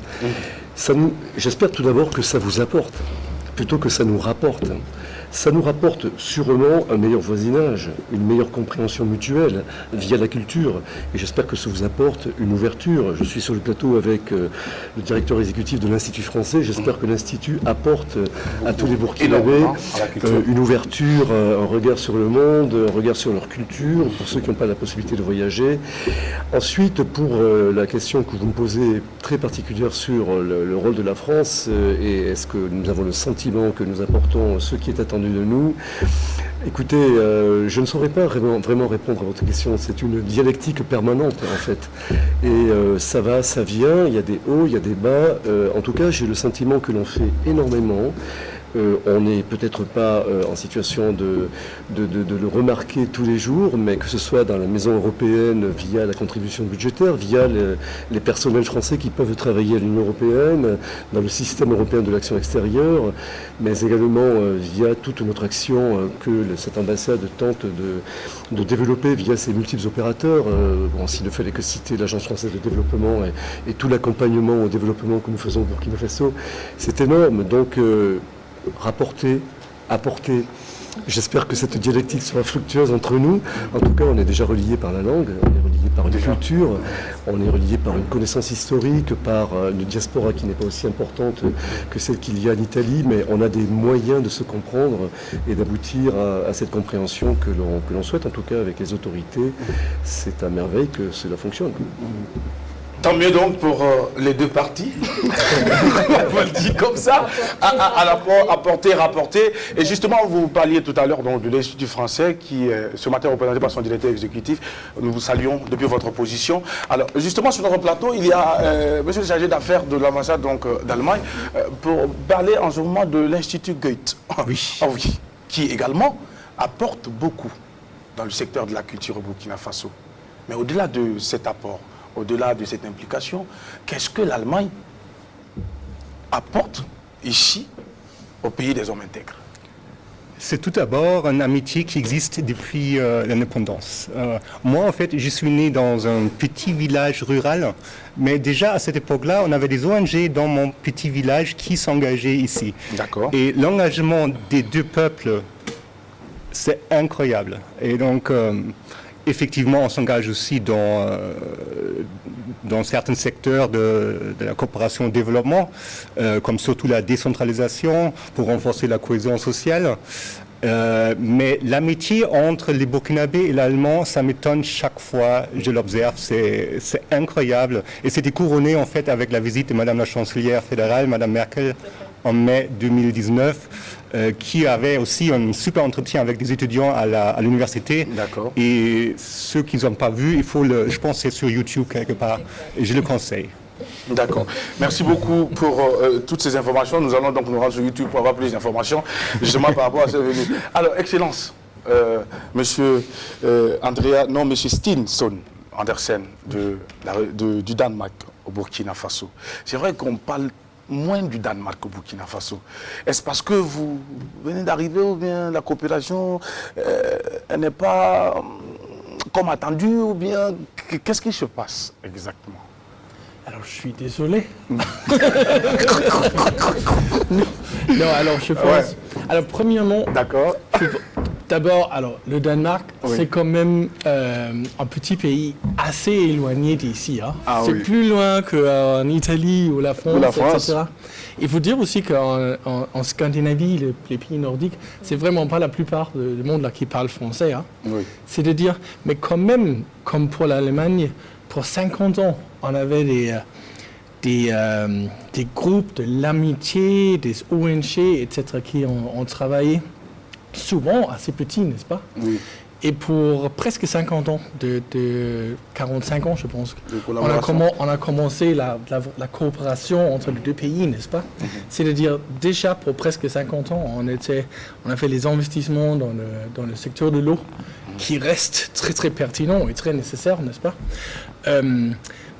J'espère tout d'abord que ça vous apporte, plutôt que ça nous rapporte. Ça nous rapporte sûrement un meilleur voisinage, une meilleure compréhension mutuelle via la culture. Et j'espère que ça vous apporte une ouverture. Je suis sur le plateau avec le directeur exécutif de l'Institut français. J'espère que l'Institut apporte à tous les Burkinabés une ouverture, un regard sur le monde, un regard sur leur culture, pour ceux qui n'ont pas la possibilité de voyager. Ensuite, pour la question que vous me posez, très particulière sur le rôle de la France, et est-ce que nous avons le sentiment que nous apportons ce qui est attendu de nous. Écoutez, je ne saurais pas vraiment répondre à votre question. C'est une dialectique permanente, en fait. Et ça va, ça vient, il y a des hauts, il y a des bas. En tout cas, j'ai le sentiment que l'on fait énormément. On n'est peut-être pas en situation de le remarquer tous les jours, mais que ce soit dans la maison européenne via la contribution budgétaire, via les personnels français qui peuvent travailler à l'Union européenne, dans le système européen de l'action extérieure, mais également via toute notre action que cette ambassade tente de développer via ses multiples opérateurs. S'il ne fallait que citer l'Agence française de développement et tout l'accompagnement au développement que nous faisons au Burkina Faso, c'est énorme. Donc, rapporter, apporter. J'espère que cette dialectique sera fructueuse entre nous. En tout cas, on est déjà reliés par la langue, on est reliés par une culture, on est reliés par une connaissance historique, par une diaspora qui n'est pas aussi importante que celle qu'il y a en Italie, mais on a des moyens de se comprendre et d'aboutir à cette compréhension que l'on souhaite, en tout cas avec les autorités. C'est à merveille que cela fonctionne. Tant mieux donc pour les deux parties, on va le dire comme ça, à la fois apporter, rapporter. Et justement, vous parliez tout à l'heure de l'Institut français qui, ce matin, représenté par son directeur exécutif. Nous vous saluons depuis votre position. Alors, justement, sur notre plateau, il y a monsieur le chargé d'affaires de l'ambassade d'Allemagne pour parler en ce moment de l'Institut Goethe. Oui. Ah oui, qui également apporte beaucoup dans le secteur de la culture au Burkina Faso. Mais au-delà de cet apport, au-delà de cette implication, qu'est-ce que l'Allemagne apporte ici au pays des hommes intègres? C'est tout d'abord une amitié qui existe depuis l'indépendance. Moi, en fait, je suis né dans un petit village rural, mais déjà à cette époque-là, on avait des ONG dans mon petit village qui s'engageaient ici. D'accord. Et l'engagement des deux peuples, c'est incroyable. Et donc, effectivement, on s'engage aussi dans certains secteurs de la coopération au développement, comme surtout la décentralisation pour renforcer la cohésion sociale. Mais l'amitié entre les Burkinabés et l'Allemand, ça m'étonne chaque fois, je l'observe, c'est incroyable. Et c'était couronné en fait avec la visite de Madame la chancelière fédérale, Madame Merkel, en mai 2019, qui avait aussi un super entretien avec des étudiants à l'université. D'accord. Et ceux qui n'ont pas vu, je pense que c'est sur YouTube quelque part, et je le conseille. D'accord. Merci beaucoup pour toutes ces informations. Nous allons donc nous rendre sur YouTube pour avoir plus d'informations, justement par rapport à cette venue. Alors, Excellence, monsieur monsieur Stinson Andersen du Danemark au Burkina Faso. C'est vrai qu'on parle moins du Danemark au Burkina Faso. Est-ce parce que vous venez d'arriver ou bien la coopération elle n'est pas comme attendu ou bien qu'est-ce qui se passe exactement? Alors, je suis désolé. Non, alors je pense... Ouais. Alors, premièrement... D'accord. D'abord, alors, le Danemark, c'est quand même un petit pays assez éloigné d'ici. Hein. Ah, c'est plus loin qu'en Italie ou la France, etc. Il faut dire aussi qu'en Scandinavie, les pays nordiques, c'est vraiment pas la plupart du monde là qui parle français. Hein. Oui. C'est-à-dire, mais quand même, comme pour l'Allemagne, pour 50 ans, on avait des groupes de l'amitié, des ONG, etc., qui ont travaillé souvent assez petits, n'est-ce pas? Oui. Et pour presque 50 ans, de 45 ans, je pense, on a commencé la coopération entre les deux pays, n'est-ce pas? Mm-hmm. C'est-à-dire, déjà pour presque 50 ans, on a fait les investissements dans le secteur de l'eau, qui reste très très pertinent et très nécessaire, n'est-ce pas?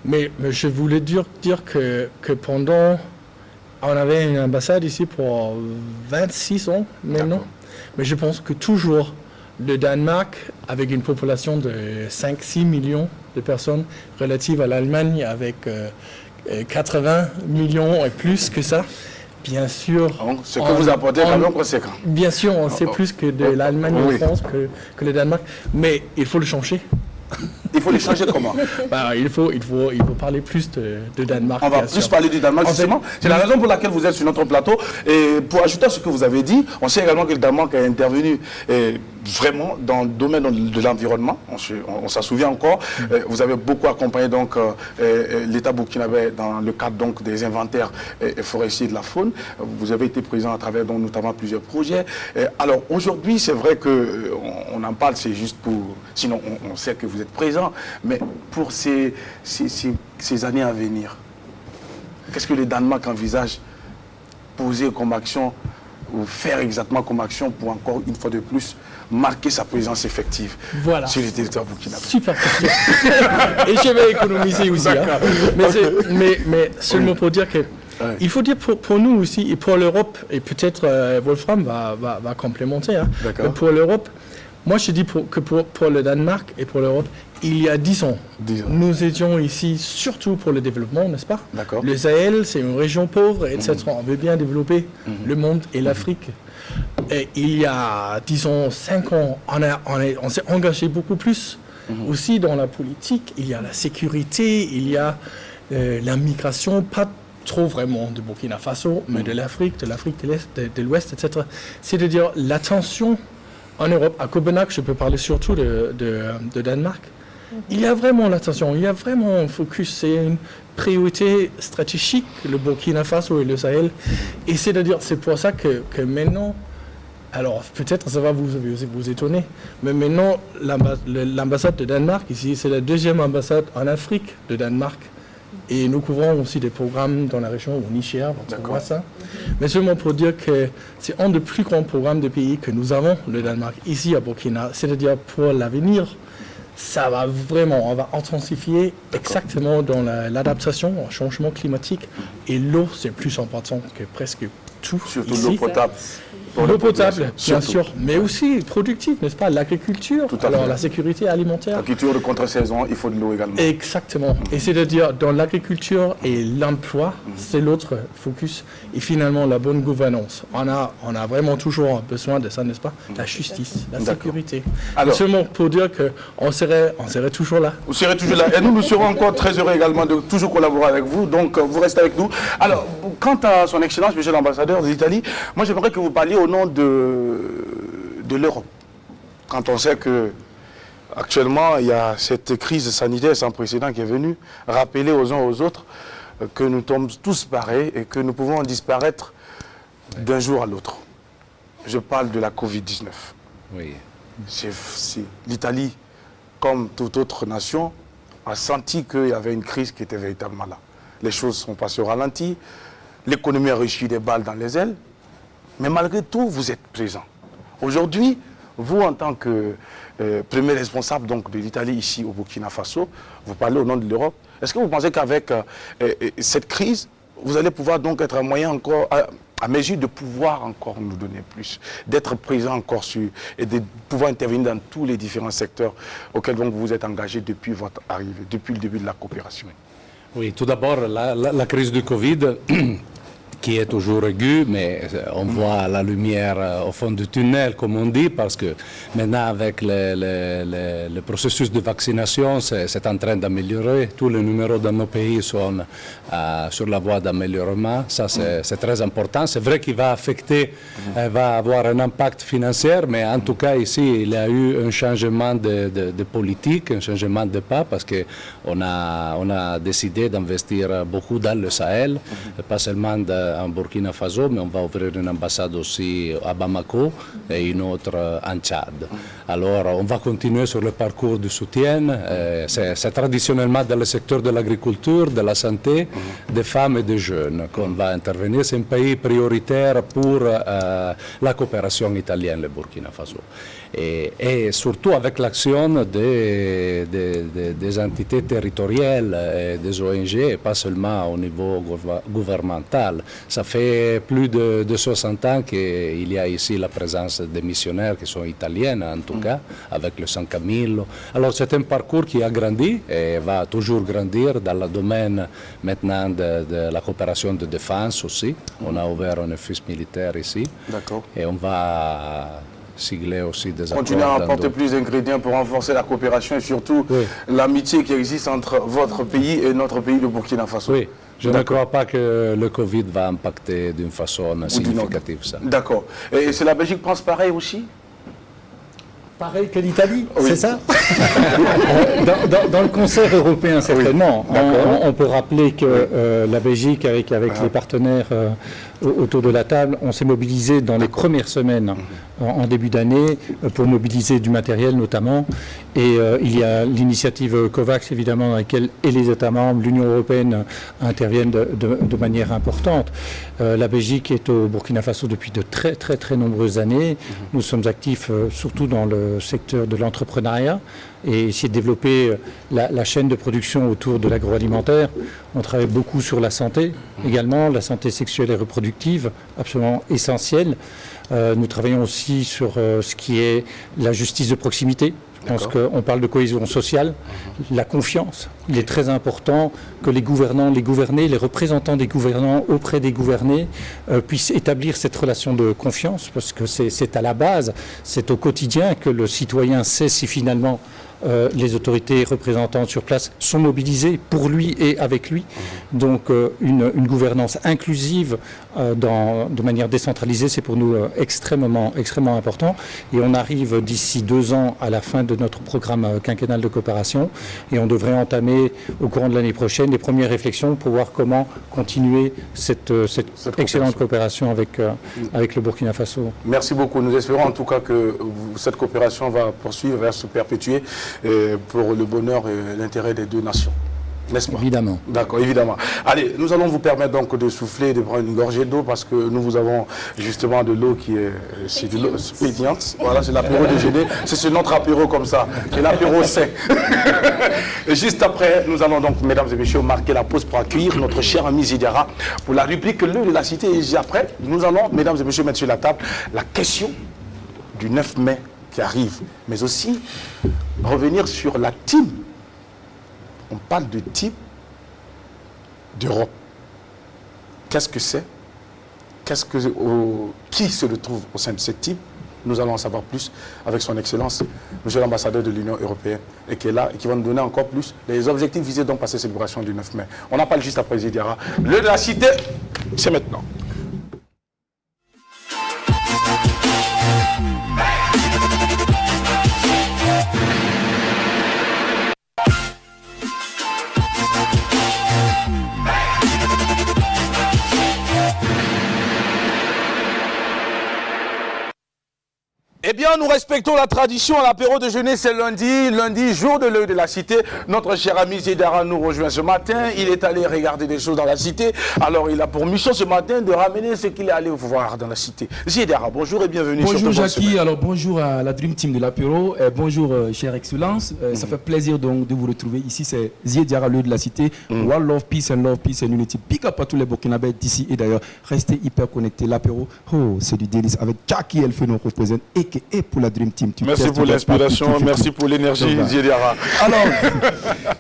Mais je voulais dire que pendant... On avait une ambassade ici pour 26 ans maintenant, mais je pense que toujours le Danemark, avec une population de 5-6 millions de personnes relative à l'Allemagne, avec 80 millions et plus que ça. Bien sûr. Ce que vous apportez est quand même conséquent. Bien sûr, on sait plus que de l'Allemagne et de la France que le Danemark, mais il faut le changer. Il faut les changer comment? Il faut parler plus de Danemark. On va plus parler du Danemark, justement. C'est la raison pour laquelle vous êtes sur notre plateau. Et pour ajouter à ce que vous avez dit, on sait également que le Danemark a intervenu vraiment dans le domaine de l'environnement. On s'en souvient encore. Vous avez beaucoup accompagné donc l'État burkinabé dans le cadre donc des inventaires forestiers de la faune. Vous avez été présent à travers donc notamment plusieurs projets. Alors aujourd'hui, c'est vrai qu'on en parle, c'est juste pour... Sinon, on sait que vous êtes présent, mais pour ces années à venir, qu'est-ce que le Danemark envisage poser comme action ou faire exactement comme action pour encore une fois de plus marquer sa présence effective sur le territoire burkinabé? Super question. Et je vais économiser aussi. Mais seulement pour dire que il faut dire pour nous aussi et pour l'Europe, et peut-être Wolfram va complémenter, mais pour l'Europe, moi je dis que pour le Danemark et pour l'Europe, il y a 10 ans, nous étions ici surtout pour le développement, n'est-ce pas? Le Sahel, c'est une région pauvre, etc. On veut bien développer le monde et l'Afrique. Et il y a, disons, 5 ans, on s'est engagé beaucoup plus aussi dans la politique. Il y a la sécurité, il y a la migration, pas trop vraiment de Burkina Faso, mais de l'Afrique de l'Ouest, etc. C'est-à-dire l'attention en Europe, à Copenhague, je peux parler surtout de Danemark. Il y a vraiment l'attention, il y a vraiment un focus, c'est une priorité stratégique, le Burkina Faso et le Sahel. Et c'est-à-dire, c'est pour ça que maintenant, alors peut-être ça va vous étonner, mais maintenant l'ambassade de Danemark ici, c'est la deuxième ambassade en Afrique de Danemark. Et nous couvrons aussi des programmes dans la région au Niger, on voit ça. Mais seulement pour dire que c'est un des plus grands programmes de pays que nous avons, le Danemark, ici à Burkina. C'est-à-dire pour l'avenir, ça va vraiment, on va intensifier exactement dans l'adaptation au changement climatique. Et l'eau, c'est plus important que presque tout. Surtout ici. l'eau potable. L'eau potable, bien sûr, mais aussi productive, n'est-ce pas? L'agriculture, alors la sécurité alimentaire. L'agriculture de contre-saison, il faut de l'eau également. Exactement. Et c'est-à-dire, dans l'agriculture et l'emploi, c'est l'autre focus. Et finalement, la bonne gouvernance. On a vraiment toujours besoin de ça, n'est-ce pas? La justice, la sécurité. Alors, seulement pour dire qu'on serait toujours là. Vous serez toujours là. Et nous serons encore très heureux également de toujours collaborer avec vous. Donc, vous restez avec nous. Alors, quant à son Excellence, Monsieur l'ambassadeur de l'Italie, moi, j'aimerais que vous parliez au nom de l'Europe. Quand on sait que actuellement il y a cette crise sanitaire sans précédent qui est venue rappeler aux uns aux autres que nous sommes tous pareils et que nous pouvons disparaître d'un jour à l'autre. Je parle de la Covid-19. Oui. L'Italie, comme toute autre nation, a senti qu'il y avait une crise qui était véritablement là. Les choses sont passées au ralenti, l'économie a reçu des balles dans les ailes. Mais malgré tout, vous êtes présent. Aujourd'hui, vous, en tant que premier responsable donc, de l'Italie ici au Burkina Faso, vous parlez au nom de l'Europe. Est-ce que vous pensez qu'avec cette crise, vous allez pouvoir donc être un moyen encore, à mesure de pouvoir encore nous donner plus, d'être présent encore et de pouvoir intervenir dans tous les différents secteurs auxquels donc, vous vous êtes engagé depuis votre arrivée, depuis le début de la coopération? Oui, tout d'abord, la crise du Covid qui est toujours aiguë, mais on voit la lumière au fond du tunnel, comme on dit, parce que maintenant, avec le processus de vaccination, c'est en train d'améliorer. Tous les numéros dans nos pays sont sur la voie d'amélioration. Ça, c'est très important. C'est vrai qu'il va affecter, va avoir un impact financier, mais en tout cas, ici, il y a eu un changement de politique, un changement de pas, parce qu'on a décidé d'investir beaucoup dans le Sahel, pas seulement en Burkina Faso, mais on va ouvrir une ambassade aussi à Bamako et une autre en Tchad. Alors, on va continuer sur le parcours du soutien. C'est traditionnellement dans le secteur de l'agriculture, de la santé, des femmes et des jeunes qu'on va intervenir. C'est un pays prioritaire pour la coopération italienne, le Burkina Faso. Et surtout avec l'action des entités territoriales et des ONG, et pas seulement au niveau gouvernemental. Ça fait plus de 60 ans qu'il y a ici la présence des missionnaires qui sont italiennes, en tout cas, avec le San Camillo. Alors c'est un parcours qui a grandi et va toujours grandir dans le domaine maintenant de la coopération de défense aussi. On a ouvert un office militaire ici. D'accord. Et on va sigler aussi des accords. Continuer à apporter plus d'ingrédients pour renforcer la coopération et surtout l'amitié qui existe entre votre pays et notre pays, le Burkina Faso. Oui, je ne crois pas que le Covid va impacter d'une façon significative ça. D'accord. Et c'est la Belgique pense pareil aussi? Pareil que l'Italie, c'est ça? Dans le concert européen, certainement. On peut rappeler que la Belgique, avec les partenaires autour de la table, on s'est mobilisé dans les premières semaines en début d'année pour mobiliser du matériel notamment. Et il y a l'initiative COVAX, évidemment, dans laquelle les États membres, l'Union européenne interviennent de manière importante. La Belgique est au Burkina Faso depuis de très nombreuses années. Nous sommes actifs surtout dans le secteur de l'entrepreneuriat et essayer de développer la chaîne de production autour de l'agroalimentaire. On travaille beaucoup sur la santé également, la santé sexuelle et reproductive, absolument essentielle. Nous travaillons aussi sur ce qui est la justice de proximité. Je pense qu'on parle de cohésion sociale, la confiance. Il est très important que les gouvernants, les gouvernés, les représentants des gouvernants auprès des gouvernés puissent établir cette relation de confiance parce que c'est à la base, c'est au quotidien que le citoyen sait si finalement les autorités représentantes sur place sont mobilisées pour lui et avec lui. Donc une gouvernance inclusive de manière décentralisée, c'est pour nous extrêmement important. Et on arrive d'ici 2 ans à la fin de notre programme quinquennal de coopération et on devrait entamer au courant de l'année prochaine les premières réflexions pour voir comment continuer cette excellente coopération avec le Burkina Faso. Merci beaucoup. Nous espérons en tout cas que cette coopération va poursuivre, va se perpétuer pour le bonheur et l'intérêt des 2 nations. N'est-ce pas? Évidemment. D'accord, évidemment. Allez, nous allons vous permettre donc de souffler, de prendre une gorgée d'eau parce que nous vous avons justement de l'eau qui est de l'eau pétillante. Voilà, c'est l'apéro déjeuner. C'est notre apéro comme ça. C'est l'apéro sain. Et juste après, nous allons donc, mesdames et messieurs, marquer la pause pour accueillir notre cher ami Zidiara pour la rubrique L'œil de la cité. Et après, nous allons, mesdames et messieurs, mettre sur la table la question du 9 mai qui arrive, mais aussi revenir sur la team. On parle de team d'Europe. Qu'est-ce que c'est? Qui se retrouve au sein de cette team? Nous allons en savoir plus avec son Excellence, Monsieur l'ambassadeur de l'Union européenne, et qui est là et qui va nous donner encore plus les objectifs visés donc par cette célébration du 9 mai. On en parle juste après Zidiara. Le de la cité, c'est maintenant. Eh bien, nous respectons la tradition. À l'apéro de jeunesse, c'est lundi, jour de l'œil de la cité. Notre cher ami Zidiara nous rejoint ce matin. Il est allé regarder des choses dans la cité. Alors, il a pour mission ce matin de ramener ce qu'il est allé voir dans la cité. Zidiara, bonjour et bienvenue. Bonjour Jackie, alors bonjour à la Dream Team de l'apéro. Bonjour, chère Excellence. Ça fait plaisir donc de vous retrouver ici. C'est Zidiara, l'œil de la cité. One love, peace and unity. Big up à tous les Burkinabés d'ici et d'ailleurs. Restez hyper connectés. L'apéro, c'est du délice. Avec Jackie Elfe nous représente et pour la Dream Team. Merci pour l'inspiration, merci pour l'énergie, Zidiara.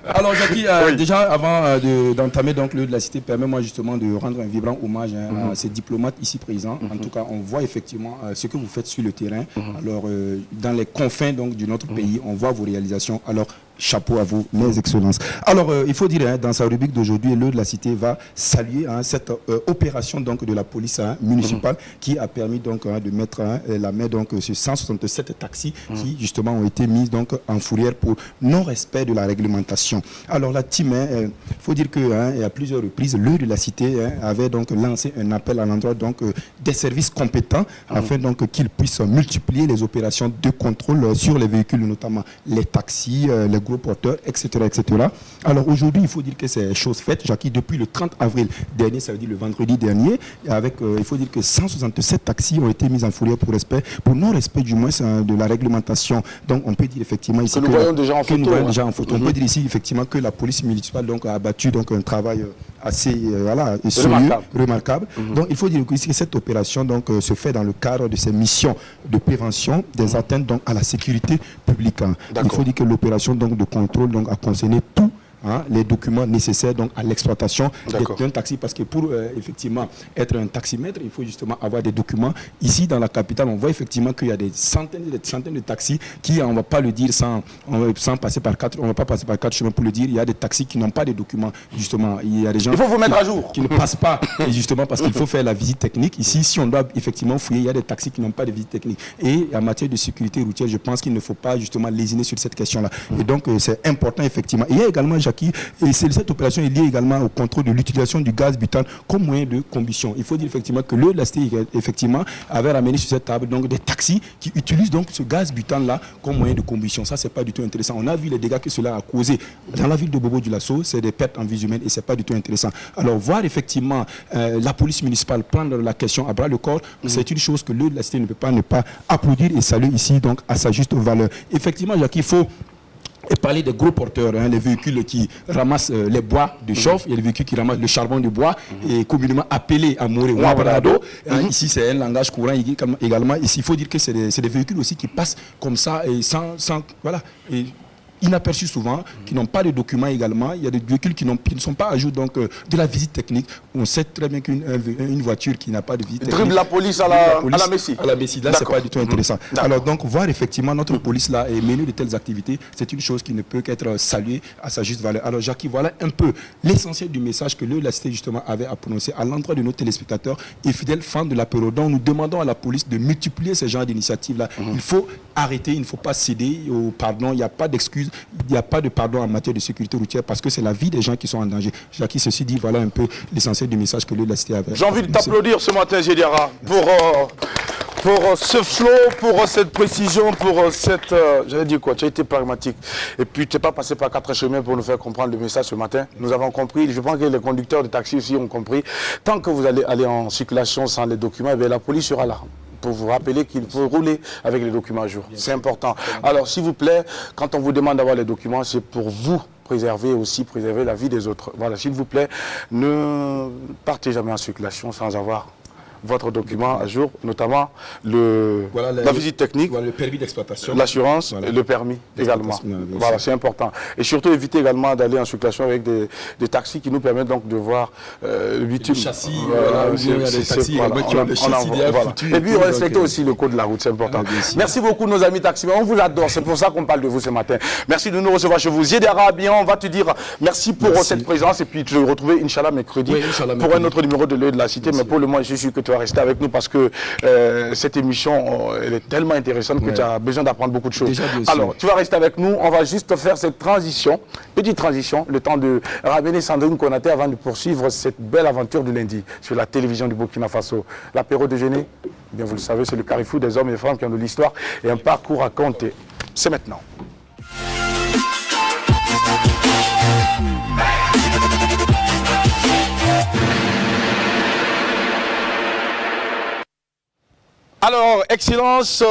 Alors Jackie, déjà avant d'entamer donc l'œil de la cité, permets-moi justement de rendre un vibrant hommage à ces diplomates ici présents. En tout cas, on voit effectivement ce que vous faites sur le terrain. Alors, dans les confins donc de notre pays, on voit vos réalisations. Alors, chapeau à vous, mes excellences. Alors, il faut dire, dans sa rubrique d'aujourd'hui, l'œil de la cité va saluer cette opération donc, de la police municipale qui a permis donc, de mettre la main donc, sur 167 taxis qui justement ont été mis donc, en fourrière pour non-respect de la réglementation. Alors, la team, il faut dire qu'à plusieurs reprises, l'œil de la cité avait donc lancé un appel à l'endroit donc, des services compétents afin donc qu'ils puissent multiplier les opérations de contrôle sur les véhicules, notamment les taxis, les gros porteurs, etc., etc. Alors aujourd'hui, il faut dire que c'est chose faite, Jackie, depuis le 30 avril dernier, ça veut dire le vendredi dernier, avec, il faut dire que 167 taxis ont été mis en fourrière pour non-respect du moins de la réglementation. Donc on peut dire effectivement ici que nous voyons déjà en photo. On peut dire ici effectivement que la police municipale donc, a abattu donc, un travail assez remarquable. Donc il faut dire que cette opération donc, se fait dans le cadre de ces missions de prévention des atteintes donc, à la sécurité publique. Il faut dire que l'opération donc, de contrôle donc, a concerné tout. Les documents nécessaires donc, à l'exploitation d'un taxi, parce que pour effectivement être un taximètre, il faut justement avoir des documents. Ici dans la capitale, on voit effectivement qu'il y a des centaines de taxis qui, on ne va pas le dire sans passer par quatre, on va pas passer par 4 chemins pour le dire, il y a des taxis qui n'ont pas de documents justement. Il y a des gens il faut vous mettre à jour. Qui ne passent pas justement parce qu'il faut faire la visite technique. Ici, si on doit effectivement fouiller, il y a des taxis qui n'ont pas de visite technique. Et en matière de sécurité routière, je pense qu'il ne faut pas justement lésiner sur cette question-là. Et donc c'est important effectivement. Il y a également et cette opération est liée également au contrôle de l'utilisation du gaz butane comme moyen de combustion. Il faut dire effectivement que le LASTE effectivement avait ramené sur cette table donc des taxis qui utilisent donc ce gaz butane là comme moyen de combustion. Ça c'est pas du tout intéressant. On a vu les dégâts que cela a causé dans la ville de Bobo-Dioulasso, c'est des pertes en vie humaine et c'est pas du tout intéressant. Alors voir effectivement la police municipale prendre la question à bras le corps, c'est une chose que le LASTE ne peut pas ne pas applaudir et saluer ici donc à sa juste valeur. Effectivement, Jacques, il faut parler des gros porteurs, les véhicules qui ramassent les bois de chauffe, il y a les véhicules qui ramassent le charbon de bois, et communément appelés à mourir ou à brado. Ici, c'est un langage courant également. Ici, il faut dire que c'est des véhicules aussi qui passent comme ça, et sans voilà. Et inaperçus souvent, qui n'ont pas de documents également. Il y a des véhicules qui ne sont pas à jour donc, de la visite technique. On sait très bien qu'une voiture qui n'a pas de visite technique... Dribble la police à la Messie. À la Messie, là, c'est pas du tout intéressant. Alors donc, voir effectivement notre police là et mener de telles activités, c'est une chose qui ne peut qu'être saluée à sa juste valeur. Alors Jackie, voilà un peu l'essentiel du message que le LASTE justement avait à prononcer à l'endroit de nos téléspectateurs et fidèles fans de l'apéro. Donc nous demandons à la police de multiplier ce genre d'initiatives là. Il faut arrêter, il ne faut pas céder au pardon, il n'y a pas d'excuses. Il n'y a pas de pardon en matière de sécurité routière parce que c'est la vie des gens qui sont en danger. Jackie, ceci dit, voilà un peu l'essentiel du message que le LASTE avait. J'ai envie de t'applaudir ce matin, Gédiara, pour ce flow, pour cette précision, pour cette... j'allais dire quoi, tu as été pragmatique. Et puis tu n'es pas passé par 4 chemins pour nous faire comprendre le message ce matin. Nous avons compris, je pense que les conducteurs de taxi aussi ont compris. Tant que vous allez aller en circulation sans les documents, la police sera là pour vous rappeler qu'il faut rouler avec les documents à jour. C'est important. Alors, s'il vous plaît, quand on vous demande d'avoir les documents, c'est pour vous préserver la vie des autres. Voilà, s'il vous plaît, ne partez jamais en circulation sans avoir votre document à jour, notamment la visite technique, le permis d'exploitation, l'assurance et le permis également. Voilà, c'est important. Et surtout éviter également d'aller en circulation avec des taxis qui nous permettent donc de voir le bitume. Le châssis, et puis respecter aussi le code de la route, c'est important. Merci beaucoup nos amis taximens, on vous adore, c'est pour ça qu'on parle de vous ce matin. Merci de nous recevoir chez vous. Gédiara, bien, on va te dire merci pour cette présence et puis te retrouver, Inch'Allah, mercredi, pour un autre numéro de l'œil de la cité. Mais pour le moment, je suis sûr que tu vas rester avec nous parce que cette émission elle est tellement intéressante que tu as besoin d'apprendre beaucoup de choses. Alors, tu vas rester avec nous, on va juste faire cette transition, petite transition, le temps de ramener Sandrine Konaté avant de poursuivre cette belle aventure de lundi sur la télévision du Burkina Faso. L'apéro déjeuner, bien vous le savez, c'est le carrefour des hommes et femmes qui ont de l'histoire et un parcours à compter. C'est maintenant. Alors, Excellence,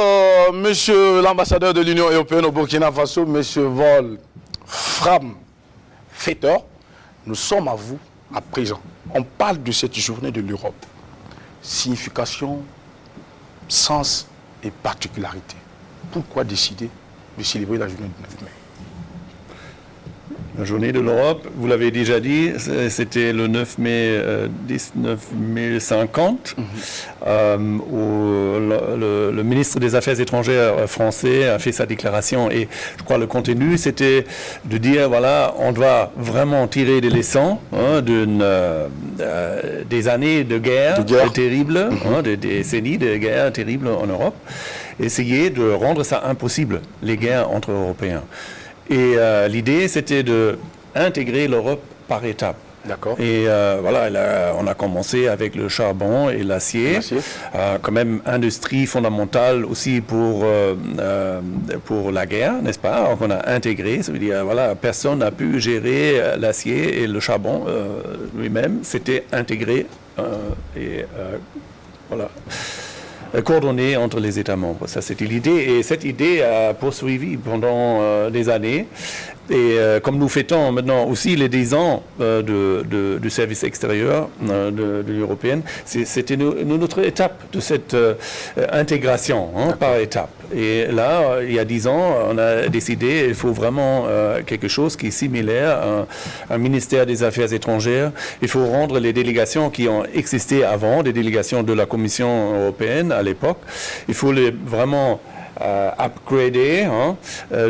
Monsieur l'ambassadeur de l'Union européenne au Burkina Faso, Monsieur Wolfram Fetter, nous sommes à vous à présent. On parle de cette journée de l'Europe. Signification, sens et particularité. Pourquoi décider de célébrer la journée du 9 mai? La journée de l'Europe, vous l'avez déjà dit, c'était le 9 mai 1950, où le ministre des Affaires étrangères français a fait sa déclaration. Et je crois que le contenu, c'était de dire, voilà, on doit vraiment tirer des leçons des années de guerre terribles, des décennies de guerre terribles en Europe, essayer de rendre ça impossible, les guerres entre Européens. Et l'idée, c'était d'intégrer l'Europe par étapes. D'accord. Et voilà, on a commencé avec le charbon et l'acier, quand même industrie fondamentale aussi pour la guerre, n'est-ce pas? Donc on a intégré, ça veut dire, voilà, personne n'a pu gérer l'acier et le charbon lui-même, c'était intégré voilà. Coordonné entre les États membres. Ça, c'était l'idée. Et cette idée a poursuivi pendant des années. Et comme nous fêtons maintenant aussi les 10 ans du service extérieur de l'Union européenne, c'était notre étape de cette intégration, par étape. Et là, il y a 10 ans, on a décidé qu'il faut vraiment quelque chose qui est similaire à un ministère des Affaires étrangères. Il faut rendre les délégations qui ont existé avant, des délégations de la Commission européenne à l'époque, il faut les vraiment upgrader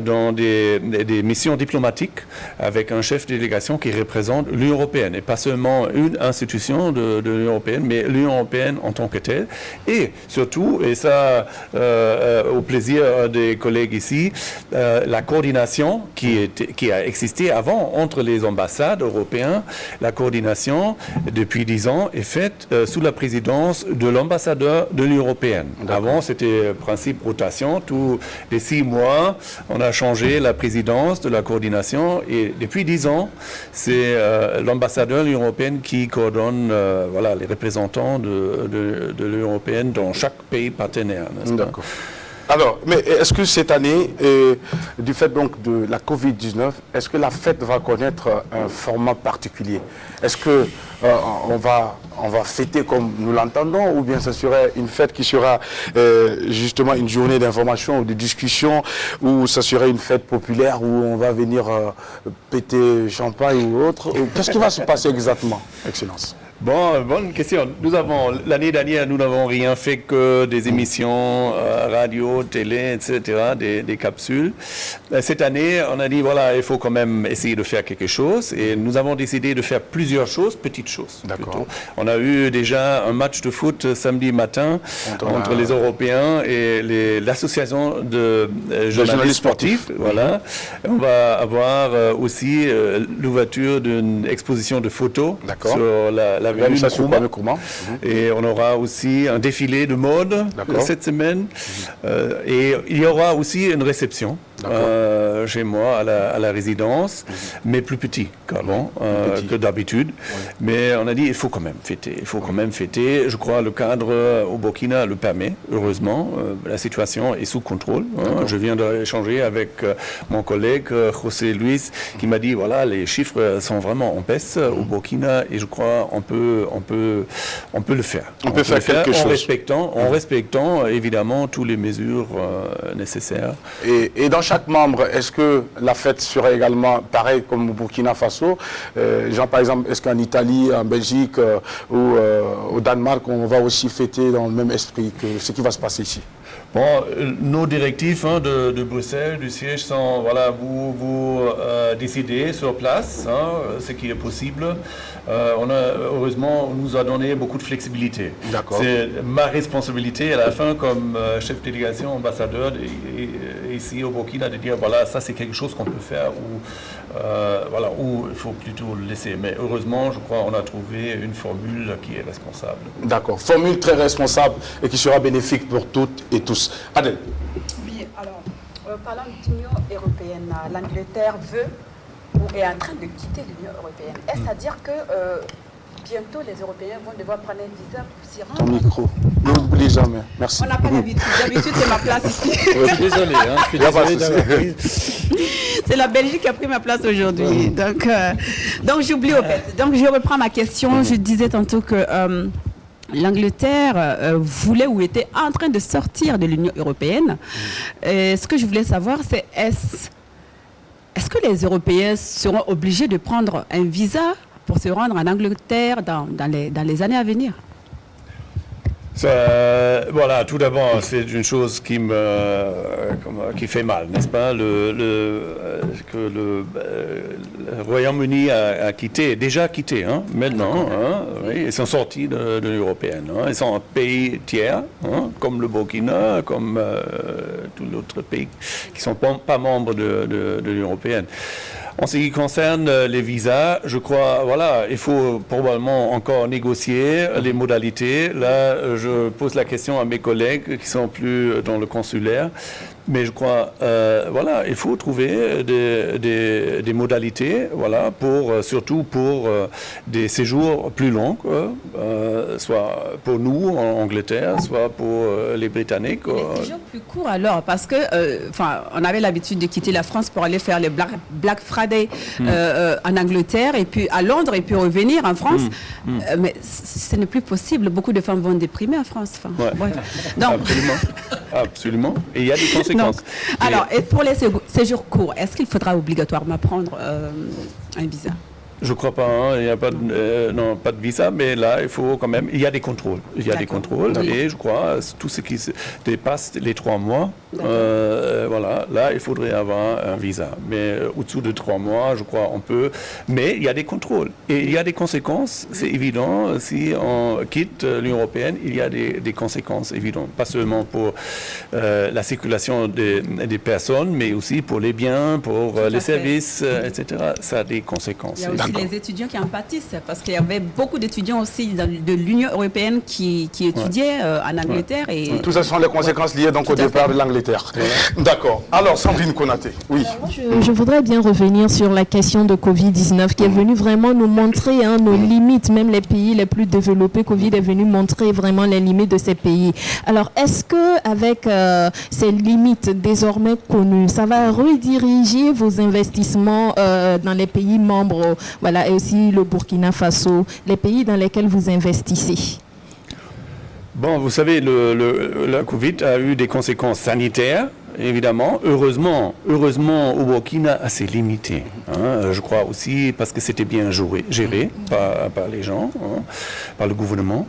dans des missions diplomatiques avec un chef de délégation qui représente l'Union européenne et pas seulement une institution de l'Union européenne, mais l'Union européenne en tant que telle. Et surtout, et ça au plaisir des collègues ici, la coordination qui a existé avant entre les ambassades européennes, la coordination depuis 10 ans est faite sous la présidence de l'ambassadeur de l'Union européenne. Avant, c'était principe rotation. Tous les 6 mois, on a changé la présidence de la coordination et depuis 10 ans, c'est l'ambassadeur de l'Union européenne qui coordonne les représentants de l'Union européenne dans chaque pays partenaire. D'accord. Alors, mais est-ce que cette année, du fait donc de la Covid-19, est-ce que la fête va connaître un format particulier? Est-ce que on va fêter comme nous l'entendons, ou bien ce serait une fête qui sera justement une journée d'information ou de discussion, ou ce serait une fête populaire où on va venir péter champagne ou autre? Qu'est-ce qui va se passer exactement, Excellence? Bon, bonne question. L'année dernière, nous n'avons rien fait que des émissions radio, télé, etc., des capsules. Cette année, on a dit, voilà, il faut quand même essayer de faire quelque chose. Et nous avons décidé de faire plusieurs choses, petites choses. D'accord. On a eu déjà un match de foot samedi matin entre les Européens et l'association de journalistes sportifs. Voilà. On va avoir aussi l'ouverture d'une exposition de photos sur la et on aura aussi un défilé de mode cette semaine. Et il y aura aussi une réception chez moi à la résidence, mais plus petit qu'avant, que d'habitude. Mais on a dit il faut quand même fêter. Il faut quand même fêter. Je crois le cadre au Burkina le permet, heureusement. La situation est sous contrôle. Je viens d'échanger avec mon collègue José Luis qui m'a dit voilà, les chiffres sont vraiment en baisse au Burkina et je crois on peut le faire. On peut faire quelque chose. En respectant évidemment toutes les mesures nécessaires. Et dans chaque membre, est-ce que la fête serait également pareille comme au Burkina Faso? Genre par exemple, est-ce qu'en Italie, en Belgique ou au Danemark, on va aussi fêter dans le même esprit que ce qui va se passer ici? Bon, nos directives de Bruxelles, du siège, sont, voilà, vous décidez sur place ce qui est possible. Heureusement, on nous a donné beaucoup de flexibilité. C'est ma responsabilité à la fin comme chef de délégation, ambassadeur ici au Burkina de dire voilà, ça c'est quelque chose qu'on peut faire ou il faut plutôt le laisser. Mais heureusement, je crois qu'on a trouvé une formule qui est responsable. D'accord, formule très responsable et qui sera bénéfique pour toutes et tous. Adèle. Oui, alors, parlant de l'Union européenne, l'Angleterre veut ou est en train de quitter l'Union européenne. Est-ce à dire que bientôt les Européens vont devoir prendre un visa pour s'y rendre? Ton micro, n'oublie jamais. Merci. On n'a pas l'habitude. D'habitude, c'est ma place ici. Je suis désolé. Je suis désolé. C'est la Belgique qui a pris ma place aujourd'hui. Donc j'oublie au fait. Donc je reprends ma question. Je disais tantôt que l'Angleterre voulait ou était en train de sortir de l'Union européenne. Ce que je voulais savoir, c'est est-ce que les Européens seront obligés de prendre un visa pour se rendre en Angleterre dans les années à venir? Voilà, tout d'abord, c'est une chose qui fait mal, n'est-ce pas? Que le Royaume-Uni a déjà quitté, maintenant. Oui, ils sont sortis de l'Union européenne. Ils sont un pays tiers, comme le Burkina, comme tous les autres pays qui ne sont pas membres de l'Union européenne. En ce qui concerne les visas, je crois, voilà, il faut probablement encore négocier les modalités. Là, je pose la question à mes collègues qui sont plus dans le consulaire. Mais je crois, voilà, il faut trouver des modalités, voilà, surtout pour des séjours plus longs, soit pour nous en Angleterre, soit pour les Britanniques. Des séjours plus courts alors, parce que, on avait l'habitude de quitter la France pour aller faire les Black Friday en Angleterre, et puis à Londres, et puis revenir en France. Mais ce n'est plus possible. Beaucoup de femmes vont déprimer en France. Donc, Absolument. Et il y a des conséquences. Alors, et pour les séjours courts, est-ce qu'il faudra obligatoirement prendre un visa? Je crois pas, hein. Il n'y a pas de visa, mais là, il faut quand même, il y a des contrôles. Il y a des contrôles, et je crois, tout ce qui dépasse les 3 mois, voilà, là, il faudrait avoir un visa. Mais au-dessous de 3 mois, je crois, on peut, mais il y a des contrôles. Et il y a des conséquences, c'est évident, si on quitte l'Union européenne, il y a des conséquences évidentes. Pas seulement pour la circulation des personnes, mais aussi pour les biens, pour les services, etc. Ça a des conséquences. Il y a aussi les étudiants qui en pâtissent, parce qu'il y avait beaucoup d'étudiants aussi de l'Union européenne qui étudiaient en Angleterre. Et tout ça sont les conséquences liées donc au départ de l'Angleterre. D'accord. Alors, Sandrine Konaté, oui. Je voudrais bien revenir sur la question de Covid-19 qui est venue vraiment nous montrer nos limites, même les pays les plus développés. Covid est venu montrer vraiment les limites de ces pays. Alors, est-ce qu'avec ces limites désormais connues, ça va rediriger vos investissements dans les pays membres, voilà, et aussi le Burkina Faso, les pays dans lesquels vous investissez? Bon, vous savez, la Covid a eu des conséquences sanitaires, évidemment. Heureusement, au Burkina, assez limitées. Je crois aussi parce que c'était bien géré par les gens, par le gouvernement,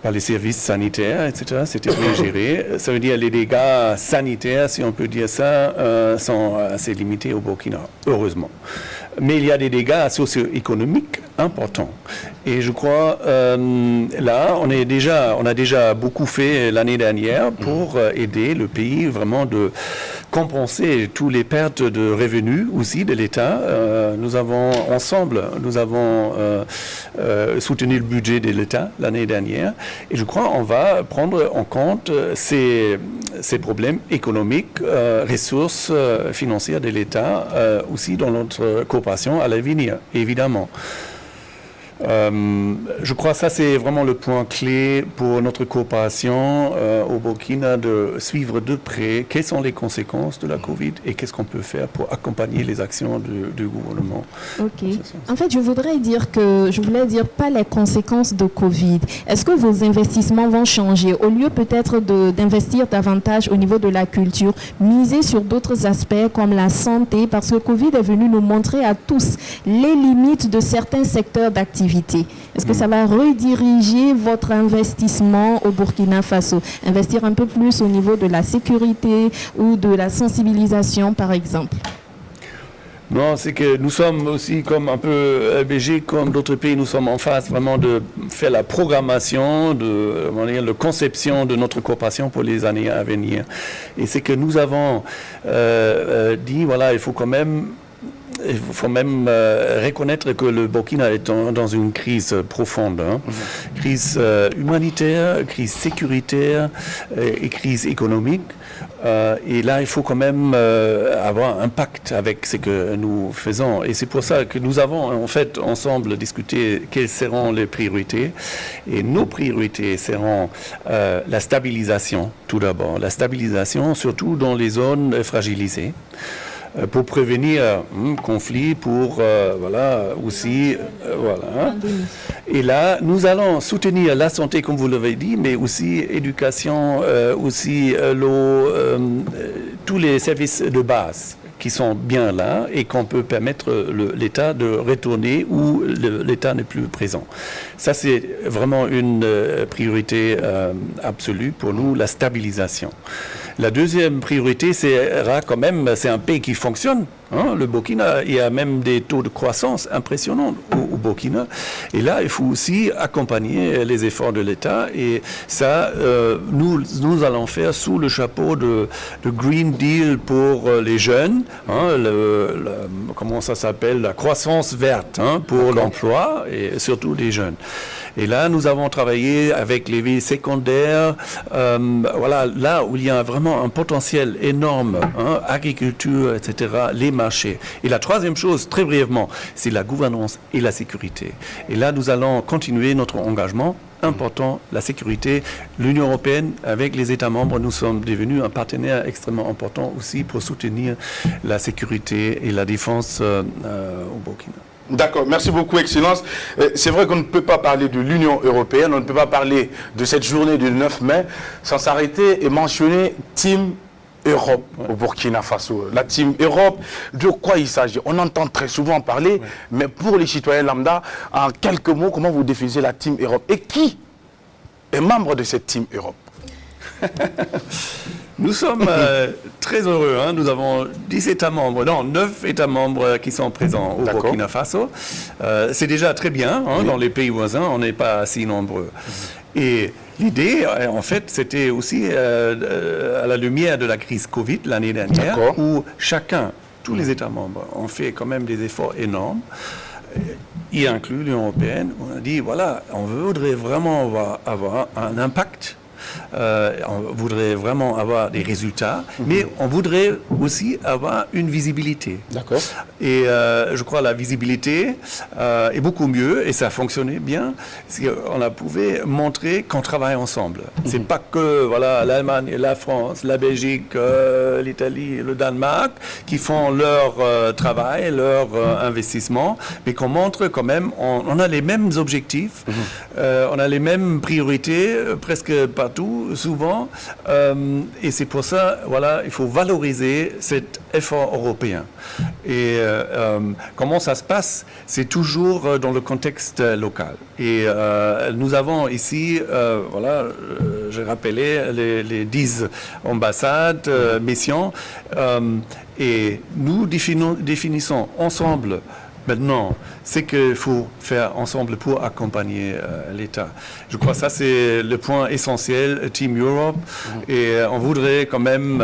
par les services sanitaires, etc. C'était bien géré. Ça veut dire que les dégâts sanitaires, si on peut dire ça, sont assez limités au Burkina, heureusement. Mais il y a des dégâts socio-économiques importants. Et je crois, là, on a déjà beaucoup fait l'année dernière pour aider le pays vraiment de compenser toutes les pertes de revenus aussi de l'État. Nous avons soutenu le budget de l'État l'année dernière. Et je crois qu'on va prendre en compte ces problèmes économiques, ressources financières de l'État, aussi dans notre coopération à l'avenir, évidemment. Je crois que ça, c'est vraiment le point clé pour notre coopération au Burkina, de suivre de près quelles sont les conséquences de la Covid et qu'est-ce qu'on peut faire pour accompagner les actions du gouvernement. Ok. En fait, je voulais dire pas les conséquences de Covid. Est-ce que vos investissements vont changer? Au lieu peut-être d'investir davantage au niveau de la culture, miser sur d'autres aspects comme la santé, parce que Covid est venu nous montrer à tous les limites de certains secteurs d'activité. Est-ce que ça va rediriger votre investissement au Burkina Faso? Investir un peu plus au niveau de la sécurité ou de la sensibilisation, par exemple? Non, c'est que nous sommes aussi comme un peu Belgique, comme d'autres pays, nous sommes en phase vraiment de faire la programmation, la conception de notre coopération pour les années à venir. Et c'est que nous avons dit, voilà, il faut même reconnaître que le Burkina est dans une crise profonde, crise humanitaire, crise sécuritaire et crise économique. Et là, il faut quand même avoir un pacte avec ce que nous faisons. Et c'est pour ça que nous avons en fait ensemble discuté quelles seront les priorités. Et nos priorités seront la stabilisation, tout d'abord. La stabilisation, surtout dans les zones fragilisées. Pour prévenir conflit, pour aussi. Et là, nous allons soutenir la santé, comme vous l'avez dit, mais aussi éducation, aussi l'eau, tous les services de base qui sont bien là et qu'on peut permettre l'État de retourner où l'État n'est plus présent. Ça, c'est vraiment une priorité absolue pour nous, la stabilisation. La deuxième priorité, c'est un pays qui fonctionne. Hein. Le Burkina, il y a même des taux de croissance impressionnants au Burkina. Et là, il faut aussi accompagner les efforts de l'État. Et ça, nous allons faire sous le chapeau de Green Deal pour les jeunes. Hein, comment ça s'appelle? La croissance verte, hein, pour l'emploi et surtout les jeunes. Et là, nous avons travaillé avec les villes secondaires, voilà, là où il y a vraiment un potentiel énorme, hein, agriculture, etc., les marchés. Et la troisième chose, très brièvement, c'est la gouvernance et la sécurité. Et là, nous allons continuer notre engagement important, la sécurité. L'Union européenne, avec les États membres, nous sommes devenus un partenaire extrêmement important aussi pour soutenir la sécurité et la défense au Burkina. D'accord, merci beaucoup, Excellence. C'est vrai qu'on ne peut pas parler de l'Union européenne, on ne peut pas parler de cette journée du 9 mai sans s'arrêter et mentionner Team Europe au Burkina Faso. La Team Europe, de quoi il s'agit? On entend très souvent parler, mais pour les citoyens lambda, en quelques mots, comment vous définissez la Team Europe? Et qui est membre de cette Team Europe? Nous sommes très heureux, hein. Nous avons 9 États membres qui sont présents au Burkina Faso. C'est déjà très bien, hein, dans les pays voisins, on n'est pas si nombreux. Et l'idée, en fait, c'était aussi à la lumière de la crise Covid l'année dernière, où tous les États membres ont fait quand même des efforts énormes, y inclut l'Union européenne. On a dit, voilà, on voudrait vraiment avoir un impact. On voudrait vraiment avoir des résultats, mais on voudrait aussi avoir une visibilité. D'accord. Et je crois que la visibilité est beaucoup mieux, et ça a fonctionné bien, parce qu'on a pu montrer qu'on travaille ensemble. C'est pas que voilà, l'Allemagne, la France, la Belgique, l'Italie et le Danemark qui font leur travail, leur investissement, mais qu'on montre quand même, on a les mêmes objectifs, on a les mêmes priorités, presque partout, souvent, et c'est pour ça, voilà, il faut valoriser cet effort européen. Et comment ça se passe? C'est toujours dans le contexte local. Et nous avons ici, voilà, j'ai rappelé les 10 ambassades, missions, et nous définissons ensemble maintenant, c'est qu'il faut faire ensemble pour accompagner l'État. Je crois que ça, c'est le point essentiel, Team Europe. Et on voudrait quand même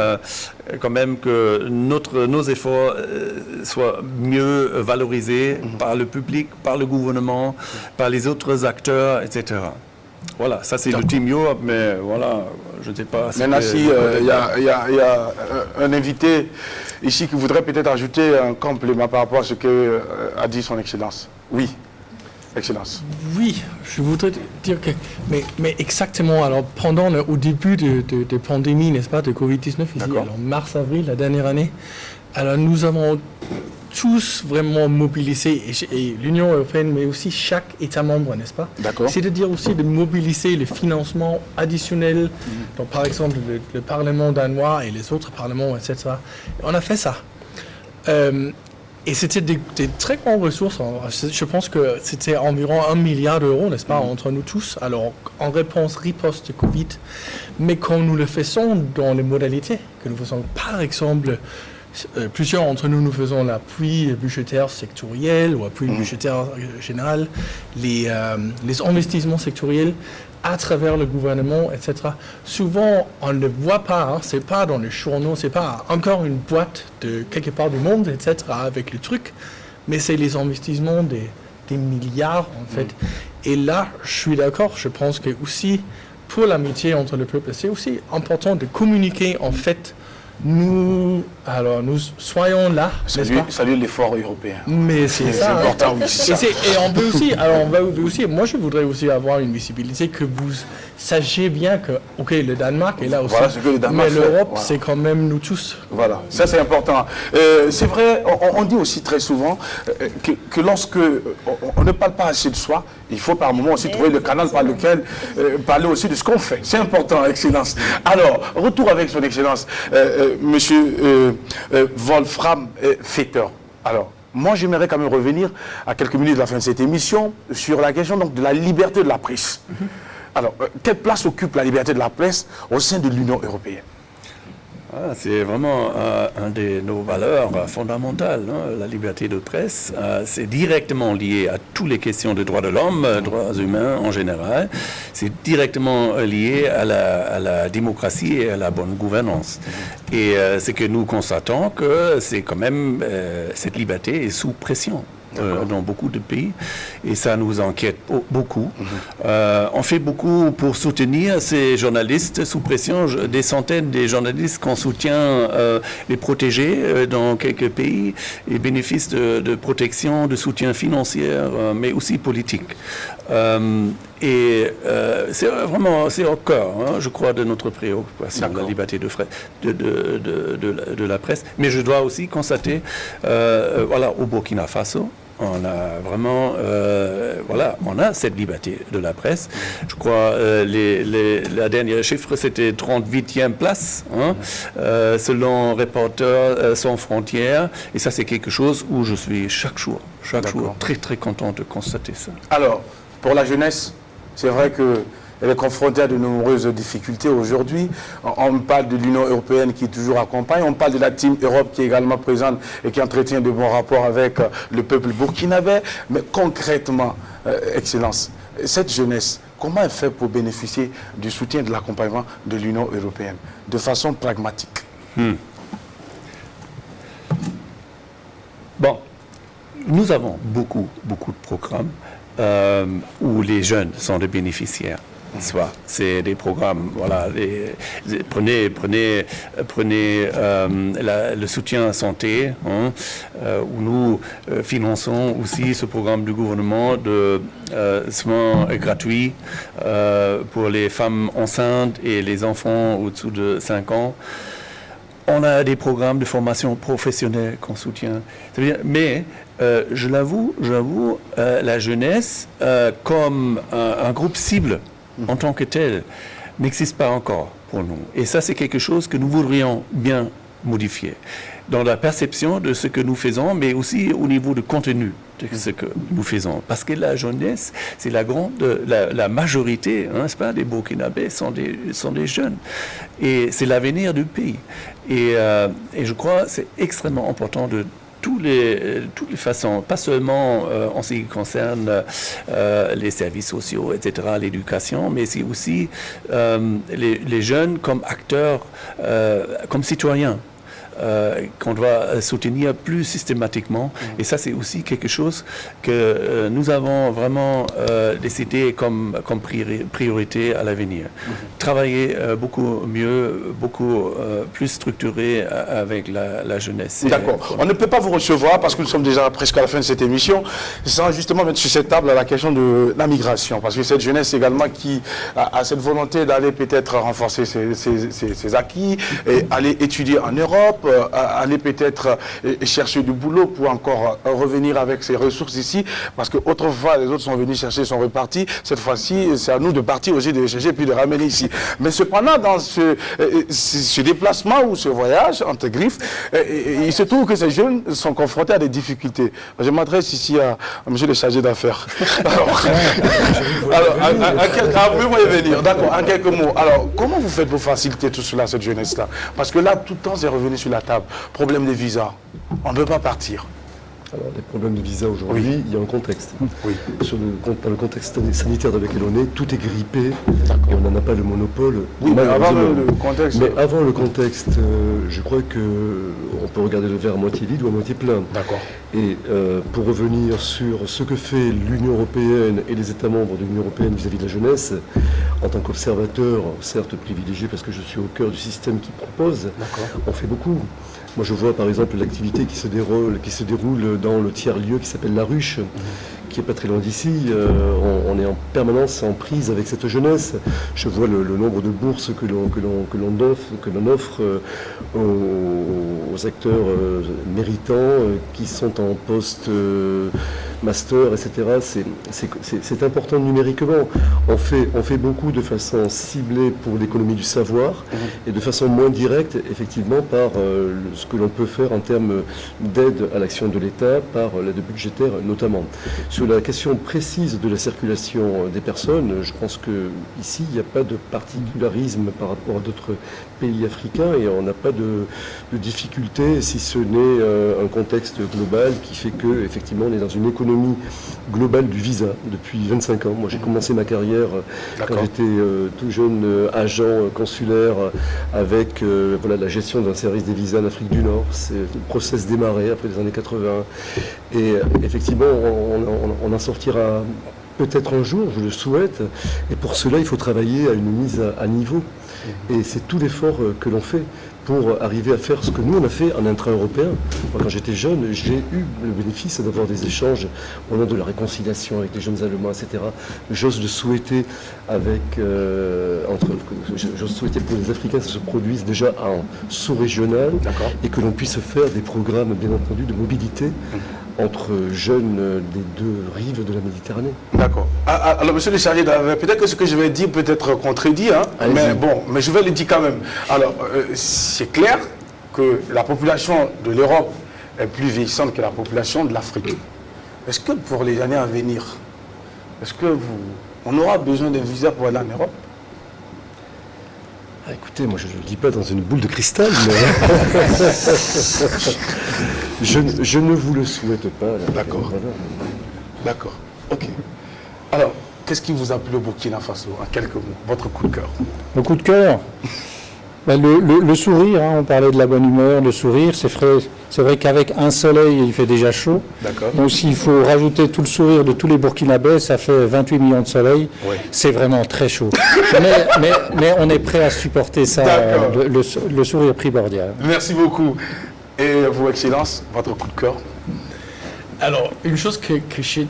que nos efforts soient mieux valorisés par le public, par le gouvernement, par les autres acteurs, etc. Voilà, ça c'est le Team Europe, mais voilà, je ne sais pas... Maintenant, il y a un invité ici qui voudrait peut-être ajouter un complément par rapport à ce que a dit son Excellence. Oui, Excellence. Oui, je voudrais dire que... Mais exactement, alors au début de pandémie, n'est-ce pas, de Covid-19, ici, alors mars-avril, la dernière année, alors nous avons tous vraiment mobilisé, et l'Union européenne, mais aussi chaque État membre, n'est-ce pas? D'accord. C'est-à-dire aussi de mobiliser le financement additionnel, donc par exemple le Parlement danois et les autres parlements, etc. On a fait ça. Et c'était des très grandes ressources. Je pense que c'était environ 1 milliard d'euros, n'est-ce pas, entre nous tous, alors en riposte Covid. Mais quand nous le faisons dans les modalités que nous faisons, par exemple, plusieurs d'entre nous faisons l'appui budgétaire sectoriel ou appui budgétaire général, les investissements sectoriels à travers le gouvernement, etc. Souvent, on ne voit pas, hein, c'est pas dans les journaux, c'est pas encore une boîte de quelque part du monde, etc. avec le truc, mais c'est les investissements des milliards, en fait. Et là, je suis d'accord, je pense que aussi, pour l'amitié entre le peuple, c'est aussi important de communiquer, en fait, nous soyons là. Salut l'effort européen. Mais c'est ça. Important, oui. Et on veut aussi, moi je voudrais aussi avoir une visibilité que vous sachiez bien que, ok, le Danemark est là aussi, voilà ce que le Danemark mais l'Europe, voilà, c'est quand même nous tous. Voilà, ça c'est important. C'est vrai, on dit aussi très souvent que lorsque on ne parle pas assez de soi, il faut par moment aussi trouver le canal par lequel parler aussi de ce qu'on fait. C'est important, Excellence. Alors, retour avec son Excellence, Monsieur Wolfram Vetter. Alors, moi j'aimerais quand même revenir à quelques minutes de la fin de cette émission sur la question donc, de la liberté de la presse. Alors, quelle place occupe la liberté de la presse au sein de l'Union européenne? C'est vraiment un de nos valeurs fondamentales, hein, la liberté de presse. C'est directement lié à toutes les questions de droits de l'homme, droits humains en général. C'est directement lié à la démocratie et à la bonne gouvernance. Et c'est que nous constatons que c'est quand même cette liberté est sous pression. Dans beaucoup de pays, et ça nous inquiète beaucoup. On fait beaucoup pour soutenir ces journalistes sous pression, des centaines de journalistes qu'on soutient, les protéger dans quelques pays, et bénéficient de protection, de soutien financier, mais aussi politique. C'est vraiment, c'est au cœur, hein, je crois, de notre préoccupation, la liberté de la presse. Mais je dois aussi constater, au Burkina Faso, on a vraiment, on a cette liberté de la presse. Je crois la dernière chiffre, c'était 38e place, hein, selon Reporters sans frontières. Et ça, c'est quelque chose où je suis chaque jour très très content de constater ça. Alors, pour la jeunesse, c'est vrai qu'elle est confrontée à de nombreuses difficultés aujourd'hui. On parle de l'Union européenne qui toujours accompagne, on parle de la Team Europe qui est également présente et qui entretient de bons rapports avec le peuple burkinabé. Mais concrètement, Excellence, cette jeunesse, comment elle fait pour bénéficier du soutien et de l'accompagnement de l'Union européenne de façon pragmatique? Bon, nous avons beaucoup de programmes où les jeunes sont des bénéficiaires. Soit c'est des programmes, prenez le soutien santé, hein, où nous finançons aussi ce programme du gouvernement de soins gratuits pour les femmes enceintes et les enfants au-dessous de 5 ans. On a des programmes de formation professionnelle qu'on soutient. Mais je l'avoue, la jeunesse comme un groupe cible en tant que tel n'existe pas encore pour nous. Et ça, c'est quelque chose que nous voudrions bien modifier dans la perception de ce que nous faisons, mais aussi au niveau du contenu de ce que nous faisons. Parce que la jeunesse, c'est la majorité, hein, c'est pas, des Burkinabés sont des jeunes. Et c'est l'avenir du pays. Et je crois que c'est extrêmement important de toutes les façons, pas seulement en ce qui concerne les services sociaux, etc., l'éducation, mais c'est aussi les jeunes comme acteurs, comme citoyens. Qu'on doit soutenir plus systématiquement. Et ça, c'est aussi quelque chose que nous avons vraiment décidé comme priorité à l'avenir. Travailler beaucoup mieux, beaucoup plus structuré avec la jeunesse. D'accord. On ne peut pas vous recevoir, parce que nous sommes déjà presque à la fin de cette émission, sans justement mettre sur cette table la question de la migration. Parce que cette jeunesse également qui a cette volonté d'aller peut-être renforcer ses acquis, et aller étudier en Europe, aller peut-être chercher du boulot pour encore revenir avec ses ressources ici, parce que autrefois les autres sont venus chercher, sont repartis. Cette fois-ci, c'est à nous de partir aussi, de chercher puis de ramener ici. Mais cependant, dans ce déplacement ou ce voyage, entre griffes, il se trouve que ces jeunes sont confrontés à des difficultés. Je m'adresse ici à monsieur le chargé d'affaires. Vous voyez venir, d'accord, en quelques mots. Alors, comment vous faites pour faciliter tout cela, cette jeunesse-là? Parce que là, tout le temps, c'est revenu sur la table. Problème de visa. On ne peut pas partir. Alors, les problèmes de visa aujourd'hui, il y a un contexte. Oui. Dans le contexte sanitaire dans lequel on est, tout est grippé et on n'en a pas le monopole. Oui, mais avant le contexte. Mais avant le contexte, je crois qu'on peut regarder le verre à moitié vide ou à moitié plein. D'accord. Et pour revenir sur ce que fait l'Union européenne et les États membres de l'Union européenne vis-à-vis de la jeunesse, en tant qu'observateur, certes privilégié parce que je suis au cœur du système qui propose, on fait beaucoup. Moi, je vois par exemple l'activité qui se déroule dans le tiers-lieu qui s'appelle La Ruche, qui n'est pas très loin d'ici. On est en permanence en prise avec cette jeunesse. Je vois le nombre de bourses que l'on offre aux acteurs méritants qui sont en poste master, etc. C'est important numériquement. On fait beaucoup de façon ciblée pour l'économie du savoir et de façon moins directe, effectivement, par ce que l'on peut faire en termes d'aide à l'action de l'État, par l'aide budgétaire notamment. Sur la question précise de la circulation des personnes, je pense qu'ici, il n'y a pas de particularisme par rapport à d'autres pays africains et on n'a pas de difficulté, si ce n'est un contexte global qui fait que, effectivement, on est dans une économie globale du visa depuis 25 ans. Moi, j'ai commencé ma carrière quand j'étais tout jeune agent consulaire avec la gestion d'un service des visas en Afrique du Nord. C'est le process démarré après les années 80. Et effectivement, on en sortira peut-être un jour, je le souhaite. Et pour cela, il faut travailler à une mise à niveau. Et c'est tout l'effort que l'on fait pour arriver à faire ce que nous on a fait en intra-européen. Moi, quand j'étais jeune, j'ai eu le bénéfice d'avoir des échanges au nom de la réconciliation avec les jeunes Allemands, etc. J'ose le souhaiter j'ose souhaiter pour les Africains que ça se produise déjà en sous-régional et que l'on puisse faire des programmes, bien entendu, de mobilité entre jeunes des deux rives de la Méditerranée. D'accord. Alors, monsieur le chargé d'affaires, peut-être que ce que je vais dire peut être contredit, mais je vais le dire quand même. Alors, c'est clair que la population de l'Europe est plus vieillissante que la population de l'Afrique. Est-ce que pour les années à venir, on aura besoin d'un visa pour aller en Europe? Écoutez, moi je ne le dis pas dans une boule de cristal, mais je ne vous le souhaite pas. D'accord. Voilà. D'accord. Ok. Alors, qu'est-ce qui vous a plu au Burkina Faso, en quelques mots, votre coup de cœur? Le coup de cœur, le sourire, on parlait de la bonne humeur, le sourire, c'est vrai qu'avec un soleil, il fait déjà chaud. Donc s'il faut rajouter tout le sourire de tous les Burkinabés, ça fait 28 millions de soleils. Oui. C'est vraiment très chaud. mais on est prêt à supporter ça, le sourire primordial. Merci beaucoup. Et vous, Excellence, votre coup de cœur? Alors, une chose que j'ai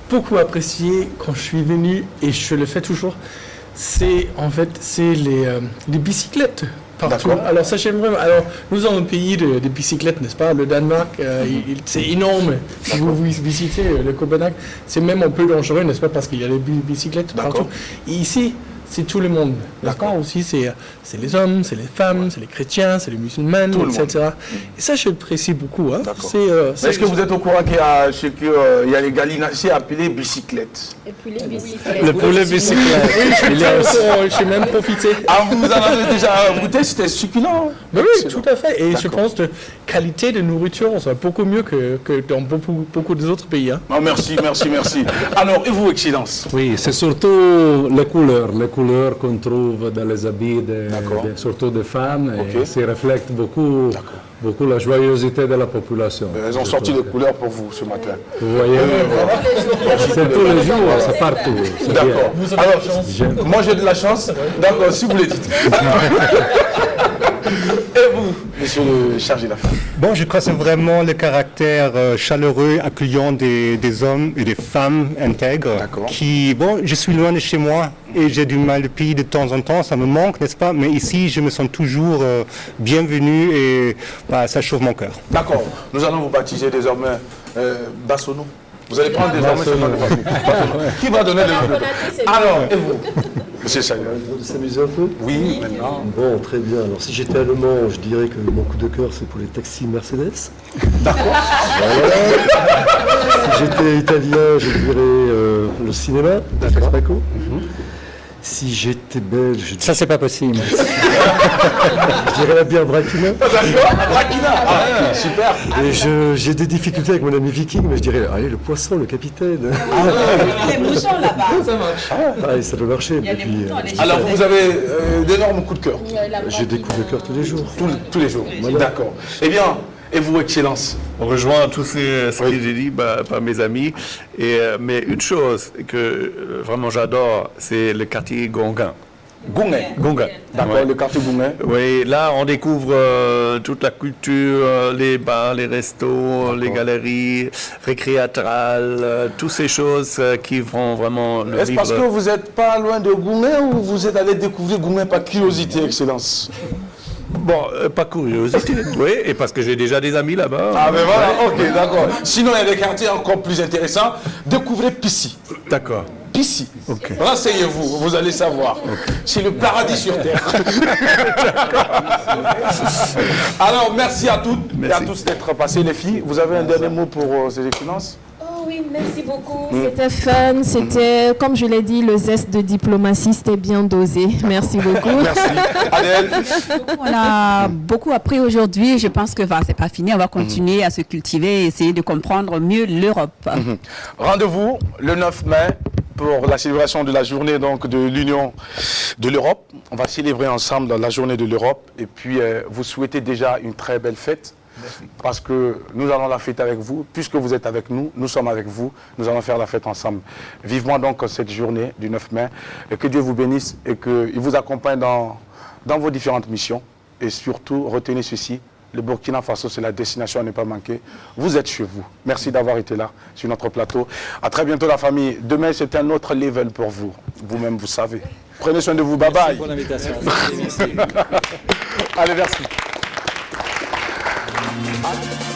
beaucoup appréciée quand je suis venu, et je le fais toujours, c'est les bicyclettes. Partout. Alors ça j'aime vraiment. Alors nous avons un pays de bicyclettes, n'est-ce pas? Le Danemark, c'est énorme. Si vous visitez le Copenhague, c'est même un peu dangereux, n'est-ce pas? Parce qu'il y a des bicyclettes partout. Et ici, c'est tout le monde. D'accord. Aussi, c'est les hommes, c'est les femmes, c'est les chrétiens, c'est les musulmans, etc. Et ça, je l'apprécie beaucoup. Hein. Est-ce que vous êtes au courant qu'il y a les gallinacés appelés bicyclettes? Et puis les bicyclettes. Le poulet bicyclette. Oui, j'ai même profité. Vous en avez déjà goûté, c'était succulent. Oui, tout à fait. Et je pense que qualité de nourriture, c'est beaucoup mieux que dans beaucoup des autres pays. Hein. Oh, merci. Alors, et vous, Excellence? Oui, c'est surtout les couleurs qu'on trouve dans les habits, surtout des femmes, et ça reflète beaucoup la joyeuseté de la population. Elles ont sorti des couleurs pour vous ce matin. Vous voyez, c'est tous les jours, c'est partout. D'accord. Alors, moi j'ai de la chance. D'accord, si vous le dites. Et vous, monsieur le chargé d'affaires? Bon, je crois que c'est vraiment le caractère chaleureux, accueillant des hommes et des femmes intègres. Je suis loin de chez moi et j'ai du mal de pays de temps en temps, ça me manque, n'est-ce pas? Mais ici, je me sens toujours bienvenu et ça chauffe mon cœur. D'accord. Nous allons vous baptiser désormais Bassono. Vous allez prendre désormais ce nom de Bassono. Qui va donner le nom de... Alors, et vous? Monsieur Chagrin. De s'amuser un peu? Oui, maintenant. Bon, très bien. Alors, si j'étais allemand, je dirais que mon coup de cœur, c'est pour les taxis Mercedes. D'accord. Si j'étais italien, je dirais le cinéma. D'accord. Si j'étais belge... Ça, c'est pas possible. Je dirais la bière Brakina. D'accord, Brakina. Super. Et j'ai des difficultés avec mon ami viking, mais je dirais, allez, le poisson, le capitaine. Les moutons là-bas. Ça marche. Ça peut marcher. Alors, vous avez d'énormes coups de cœur? J'ai des coups de cœur tous les jours. Tous les jours, voilà. D'accord. Eh bien, et vous, Excellence? On rejoint tout ce que j'ai dit par mes amis. Mais une chose que vraiment j'adore, c'est le quartier Gonguin. Gonguin. D'accord, le quartier Gonguin. Oui, là on découvre toute la culture, les bars, les restos, les galeries récréatrales, toutes ces choses qui vont vraiment le Est-ce parce que vous n'êtes pas loin de Gonguin ou vous êtes allé découvrir Gonguin par curiosité, Excellence? Bon, pas curiosité, oui, et parce que j'ai déjà des amis là-bas. Ah ben voilà, ok, d'accord. Sinon, il y a des quartiers encore plus intéressants. Découvrez Pissy. D'accord. Pissy. Ok. Renseignez-vous, vous allez savoir. C'est le paradis sur terre. Alors, merci à toutes et à tous d'être passés, les filles. Vous avez un dernier mot pour ces finances? Oui, merci beaucoup. C'était fun, c'était, comme je l'ai dit, le zeste de diplomatie, c'était bien dosé. Merci beaucoup. Merci. Adèle. On a beaucoup appris aujourd'hui. Je pense que c'est pas fini. On va continuer à se cultiver et essayer de comprendre mieux l'Europe. Rendez-vous le 9 mai pour la célébration de la journée donc, de l'Union de l'Europe. On va célébrer ensemble la journée de l'Europe. Et puis, vous souhaitez déjà une très belle fête. Parce que nous allons la fêter avec vous, puisque vous êtes avec nous, nous sommes avec vous, nous allons faire la fête ensemble. Vivement donc cette journée du 9 mai, et que Dieu vous bénisse et qu'il vous accompagne dans vos différentes missions. Et surtout, retenez ceci, le Burkina Faso, c'est la destination à ne pas manquer. Vous êtes chez vous. Merci d'avoir été là sur notre plateau. À très bientôt la famille. Demain, c'est un autre level pour vous. Vous-même, vous savez. Prenez soin de vous. Bye bye. Merci pour l'invitation. Allez, merci. Allez.